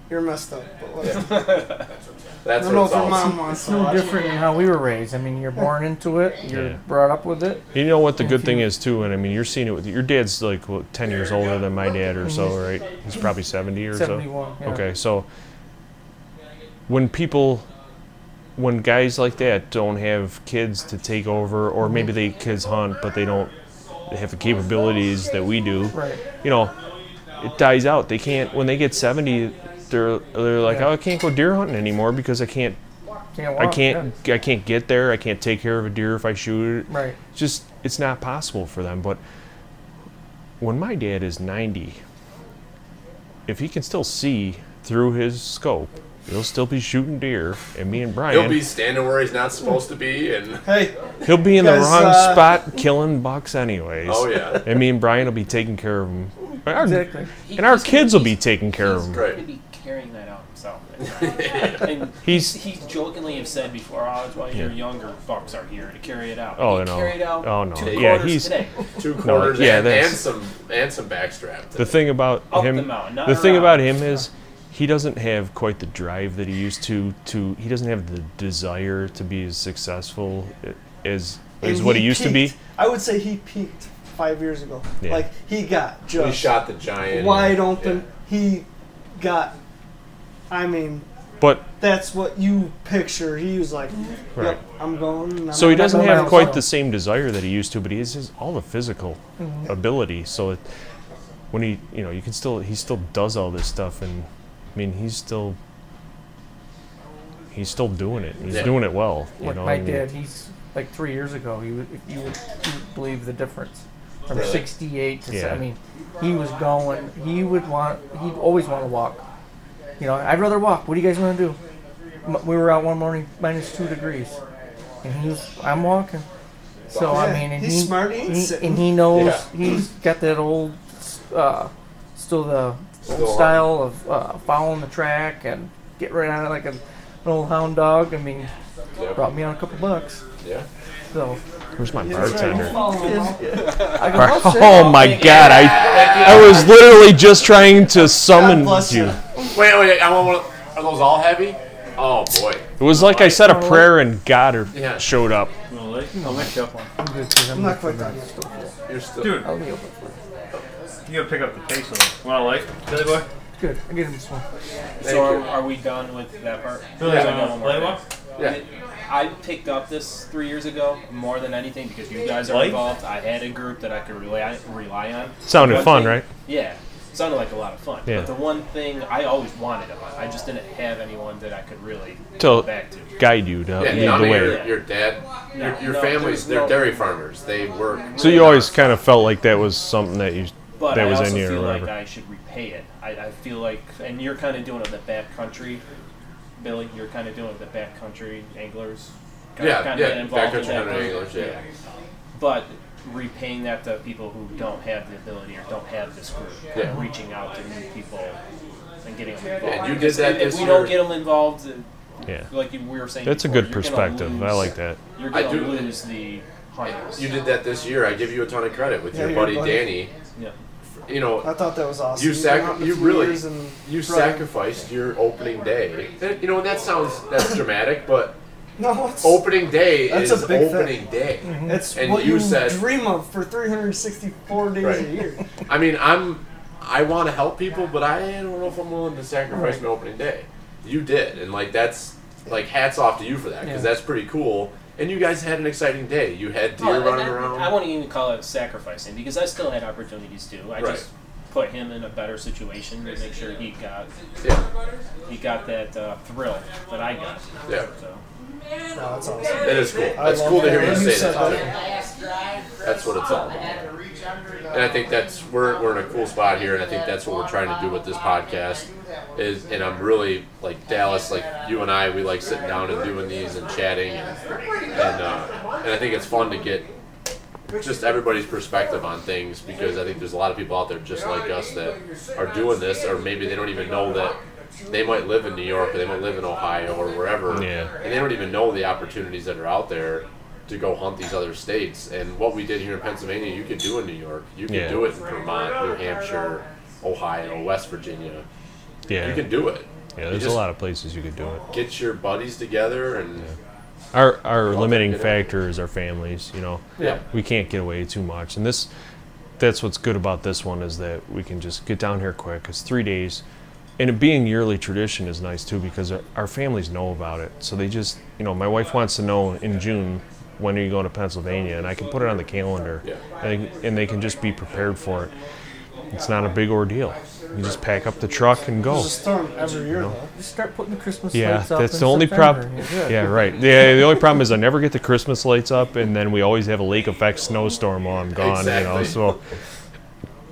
you're messed up. But whatever. I That's don't know what if it's your all mom wants It's to no watch it. different than how we were raised. I mean, you're born into it. You're Yeah. brought up with it. You know what the good thing is too, and I mean you're seeing it with your dad's like 10 years older than my dad or so, right? He's probably 70 or so. 71. Yeah. Okay, so when guys like that don't have kids to take over, or maybe they kids hunt but they don't have the capabilities that we do, Right. it dies out. They can't, when they get 70, they're like, oh, I can't go deer hunting anymore because I can't get there. I can't take care of a deer if I shoot it. Right. It's not possible for them. But when my dad is 90, if he can still see through his scope, he'll still be shooting deer, and me and Brian, He'll be standing where he's not supposed to be, and Hey, he'll be in the Guys, wrong spot killing bucks anyways. oh yeah, And me and Brian will be taking care of him. Exactly. And our kids will be taking care of He's him. Right. going to be carrying that out himself. And He's- he's jokingly have said before, oh, that's why your younger bucks are here to carry it out. Oh, he no. carried out Oh, no. 2 Yeah, quarters he's- today. 2 quarters yeah, and that's- some backstrap. The thing about Up the him, mountain, not the thing around. about him is, he doesn't have quite the drive that he used to. He doesn't have the desire to be as successful as and what he used to be. peaked. I would say he peaked 5 years ago. Yeah. Like he got We just shot the giant wide open. He got. I mean, But that's what you picture. He was like, Right. "Yep, I'm going." and I'm so he gonna doesn't go have by quite myself." the same desire that he used to. But he has all the physical ability. So when he, he still does all this stuff, and I mean, he's still doing it. He's Yeah. doing it well. Like my dad, he's like 3 years ago. You would believe the difference from Really? 68 to. Yeah. I mean, he was going. He'd always want to walk. I'd rather walk. What do you guys want to do? We were out one morning, -2 degrees, and I'm walking. So Yeah, I mean, and he's smart, he ain't sitting. and he knows Yeah. he's got that still the Still old style of following the track, and get right on it like an old hound dog. I mean, Yep. brought me on a couple bucks. Yeah. So Where's my bartender? I go, "Oh, shit." Oh my God! I was literally just trying to summon bless you. you. Wait. I want one. Are those all heavy? Oh boy. It was like I said a prayer and God Yeah. showed up. I'll make you up one. I'm good 'cause I'm not quite done yet. You're still. Dude, I'll be open for it. you gotta pick up the pace a little. Want a light, Billy boy? Good. I get him this one. So are we done with that part? Billy, Yeah, you I got want one to more play thing. one? Yeah. I picked up this 3 years ago more than anything because you guys are Light? involved. I had a group that I could rely on. Sounded One fun, thing- right? Yeah, sounded like a lot of fun. Yeah. But the one thing I always wanted, I just didn't have anyone that I could really To go back to. guide you to Yeah, lead none the of way. your dad, your No, family's, there's they're no- dairy farmers. They work. So you always kind of felt like that was something that you But that I was also in you or feel like whatever. I should repay it. I feel like, and you're kind of doing it with the backcountry, Billy. You're kind of doing it with the backcountry anglers. Yeah, Kinda yeah, get involved in backcountry that hunter group. anglers, yeah. But repaying that to people who don't have the ability or don't have this group, Yeah. and reaching out to new people and getting them involved. Yeah, you did that if this we year. don't get them involved, Yeah. like we were saying, That's a before, good you're gonna perspective. I lose- like that. You're I gonna do- lose the hunters. You did that this year. I give you a ton of credit with Yeah, your your buddy buddy. Danny. Yeah. You know, I thought that was awesome. you You've been out in a you few really years and you brought in- sacrificed your opening day. And, you know, and that's dramatic, but No, it's opening day That's is a big opening day. it's and what you you said- dream of for 364 days Right. a year. I mean, I want to help people, but I don't know if I'm willing to sacrifice my opening day. You did, and like that's like hats off to you for that because Yeah. that's pretty cool. And you guys had an exciting day. You had deer Oh, running and around. I wouldn't even call it sacrificing because I still had opportunities too. I Right. just put him in a better situation to make sure he got that thrill that I got. Yeah. So. No, that's awesome. It is cool. I It's love cool to hear that. you You say said that that. too. That's what it's all about. And I think that's we're in a cool spot here, and I think that's what we're trying to do with this podcast. And I'm really like Dallas, like you and I, we like sitting down and doing these and chatting, and I think it's fun to get just everybody's perspective on things because I think there's a lot of people out there just like us that are doing this, or maybe they don't even know that they might live in New York or they might live in Ohio or wherever, Yeah. and they don't even know the opportunities that are out there to go hunt these other states. And what we did here in Pennsylvania, you could do in New York, you can Yeah. do it in Vermont, New Hampshire, Ohio, West Virginia. Yeah. You can do it. Yeah, You there's a just lot of places you could do it. Get your buddies together and Our limiting get it. factor is our families, you know. yeah. We can't get away too much. And that's what's good about this one is that we can just get down here quick. It's 3 days. And it being yearly tradition is nice too because our families know about it. So they just, you know, my wife wants to know in June when are you going to Pennsylvania, and I can put it on the calendar, Yeah. and they can just be prepared for it. It's not a big ordeal. You just pack up the truck and go. There's a storm every year, though. Just start putting the Christmas Yeah, lights up. that's in the only September. problem. You're good. Yeah, right. Yeah, the only problem is I never get the Christmas lights up, and then we always have a lake effect snowstorm while I'm gone. You know, Exactly. so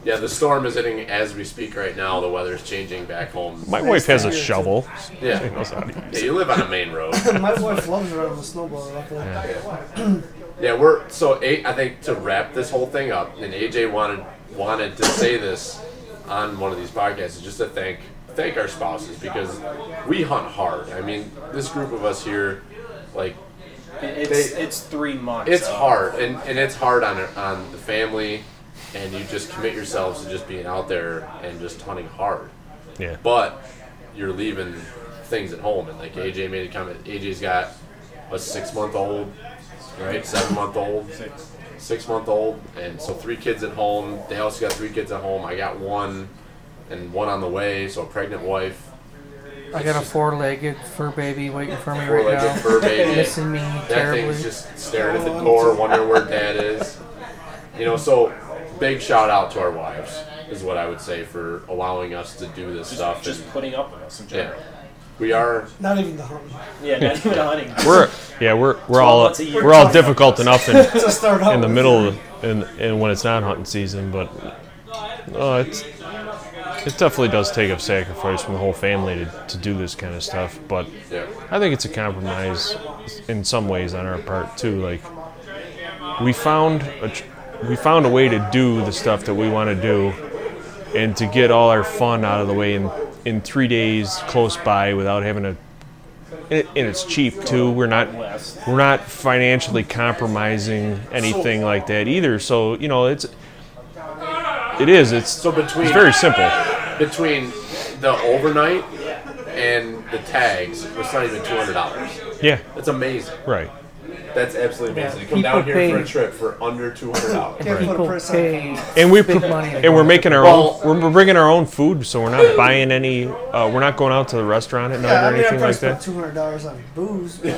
Yeah, the storm is hitting as we speak right now. The weather's changing back home. my wife has a shovel. Yeah. She knows how to use Yeah, it. you live on a main road. My wife loves riding the snowboard, luckily. Yeah, I think to wrap this whole thing up, and AJ wanted to say this on one of these podcasts, is just to thank our spouses because we hunt hard. I mean, this group of us here, like, It's 3 months. it's of- hard, and it's hard on the family, and you just commit yourselves to just being out there and just hunting hard. Yeah. But you're leaving things at home, and like AJ made a comment. AJ's got a 6-month-old, right? 7-month-old, 6-month-old, and so 3 kids at home. They also got 3 kids at home. I got 1, and 1 on the way. So a pregnant wife. I got a 4-legged fur baby waiting for me right 4-legged now. fur baby. Missing me That terribly. thing's just staring at the door, wondering where Dad is. You know, so big shout out to our wives is what I would say for allowing us to do this stuff. Just And, putting up with us in yeah, general. we are. Not even the hunting. Yeah, not even hunting. Oh, We're all months a year. we're all difficult enough in To start out in the with. middle of, and when it's not hunting season, but it definitely does take a sacrifice from the whole family to do this kind of stuff. But Yeah. I think it's a compromise in some ways on our part too. Like we found a way to do the stuff that we want to do, and to get all our fun out of the way in 3 days close by without having to. And it's cheap too. We're not financially compromising anything like that either. So it's very simple. Between the overnight and the tags, it's not even $200. Yeah, that's amazing. Right. That's absolutely amazing. To come down here for a trip for under $200. And we're making our own. We're bringing our own food, so we're not buying any. We're not going out to the restaurant at night or anything like that. $200 on booze. We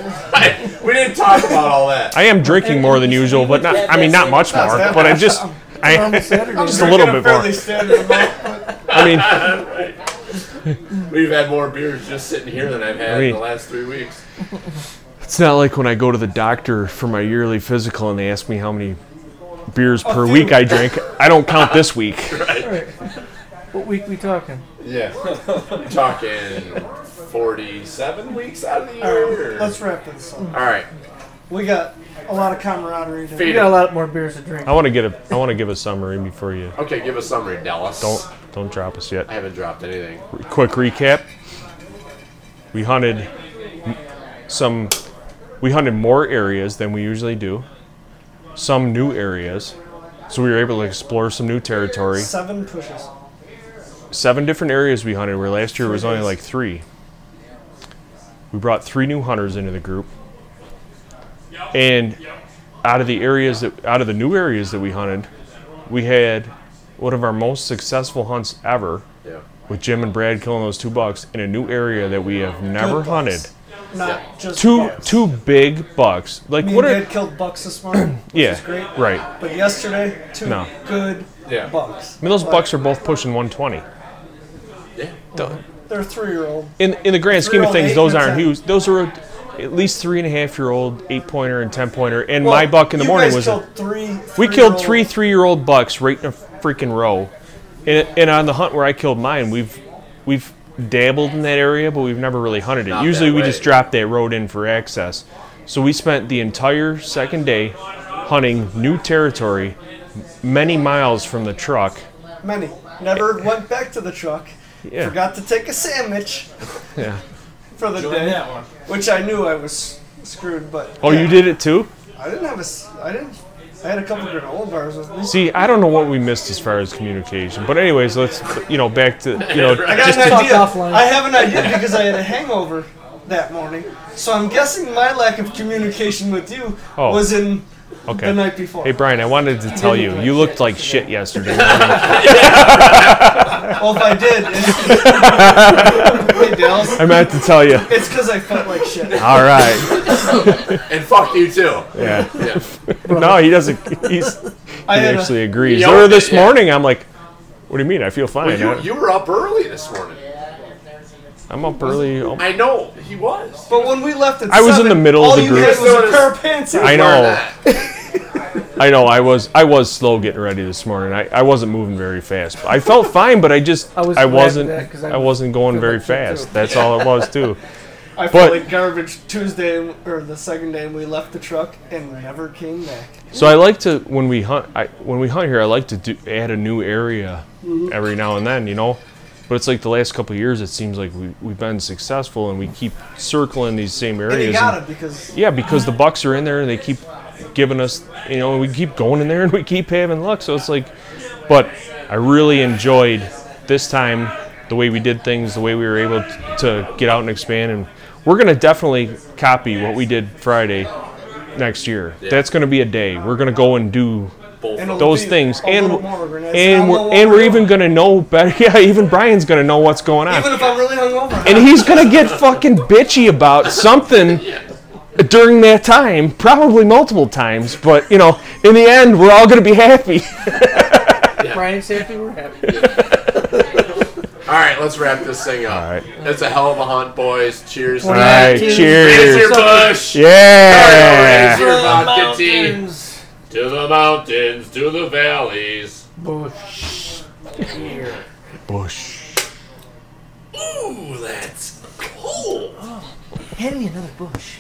didn't talk about all that. I am drinking more than usual, but not much more. But I just a little bit more. I mean, we've had more beers just sitting here than I've had in the last 3 weeks. It's not like when I go to the doctor for my yearly physical and they ask me how many beers per week I drink. I don't count this week. Right. What week we talking? Yeah. We're talking 47 weeks out of the year. All right, let's wrap this up. All right. We got a lot of camaraderie. We got a lot more beers to drink. I want to give a summary before you. Okay, give a summary, Dallas. Don't drop us yet. I haven't dropped anything. Quick recap. We hunted more areas than we usually do. Some new areas. So we were able to explore some new territory. 7 pushes. 7 different areas we hunted, where last year was only like 3. We brought 3 new hunters into the group. And out of the new areas that we hunted, we had one of our most successful hunts ever with Jim and Brad killing those 2 bucks in a new area that we have never hunted. Not just two big bucks. Like Me what and are Dad killed bucks this morning, which is great. Right. But yesterday, 2 good bucks. I mean, those bucks are both pushing 120. Yeah. They're 3-year-old. In the grand scheme of things, those aren't huge. Those are at least 3.5-year-old, 8-pointer and 10-pointer. And my buck in the morning was we killed 3 3-year-old bucks right in a freaking row. And on the hunt where I killed mine, we've dabbled in that area, but we've never really hunted it. Usually we just drop that road in for access. So we spent the entire second day hunting new territory, many miles from the truck. Many. Never went back to the truck. Yeah. Forgot to take a sandwich. Yeah. For the day, which I knew I was screwed, but. Oh, you did it too? I had a couple granola bars with me. See, I don't know what we missed as far as communication, but anyways, let's back to I got an idea. I have an idea because I had a hangover that morning, so I'm guessing my lack of communication with you was in the night before. Hey Brian, I wanted to tell you, you looked like shit yesterday. Well, if I did, hey Dallas, I meant to tell you. It's because I felt like shit. All right. And fuck you too. Yeah. No, he doesn't. He actually agrees. Or this morning, I'm like, what do you mean? I feel fine. Well, you were up early this morning. I'm up early. I know he was. But when we left at I was in the middle of the group. All you had was a pair of pants on. I know. I know. I was slow getting ready this morning. I wasn't moving very fast. I felt fine, but I wasn't going very fast. That's all it was too. I felt like garbage Tuesday or the second day, and we left the truck and never came back. So I like to when we hunt here. I like to add a new area every now and then, But it's like the last couple of years, it seems like we've been successful, and we keep circling these same areas. And you got it because the bucks are in there, and they keep giving us, we keep going in there, and we keep having luck. So it's like, but I really enjoyed this time the way we did things, the way we were able to get out and expand, and we're gonna definitely copy what we did Friday next year. Yeah. That's gonna be a day. We're gonna go and do those things, and we're even gonna know better. Yeah, even Brian's gonna know what's going on. Even if I'm really hungover. And he's gonna get fucking bitchy about something during that time, probably multiple times. But in the end, we're all gonna be happy. Brian's happy. We're happy. All right, let's wrap this thing up. All right. It's a hell of a hunt, boys. Cheers. All right, cheers. Raise your bush. Yeah. Raise your vodka tea. To the mountains, to the valleys. Bush. Here. Bush. Ooh, that's cool. Hand me another bush.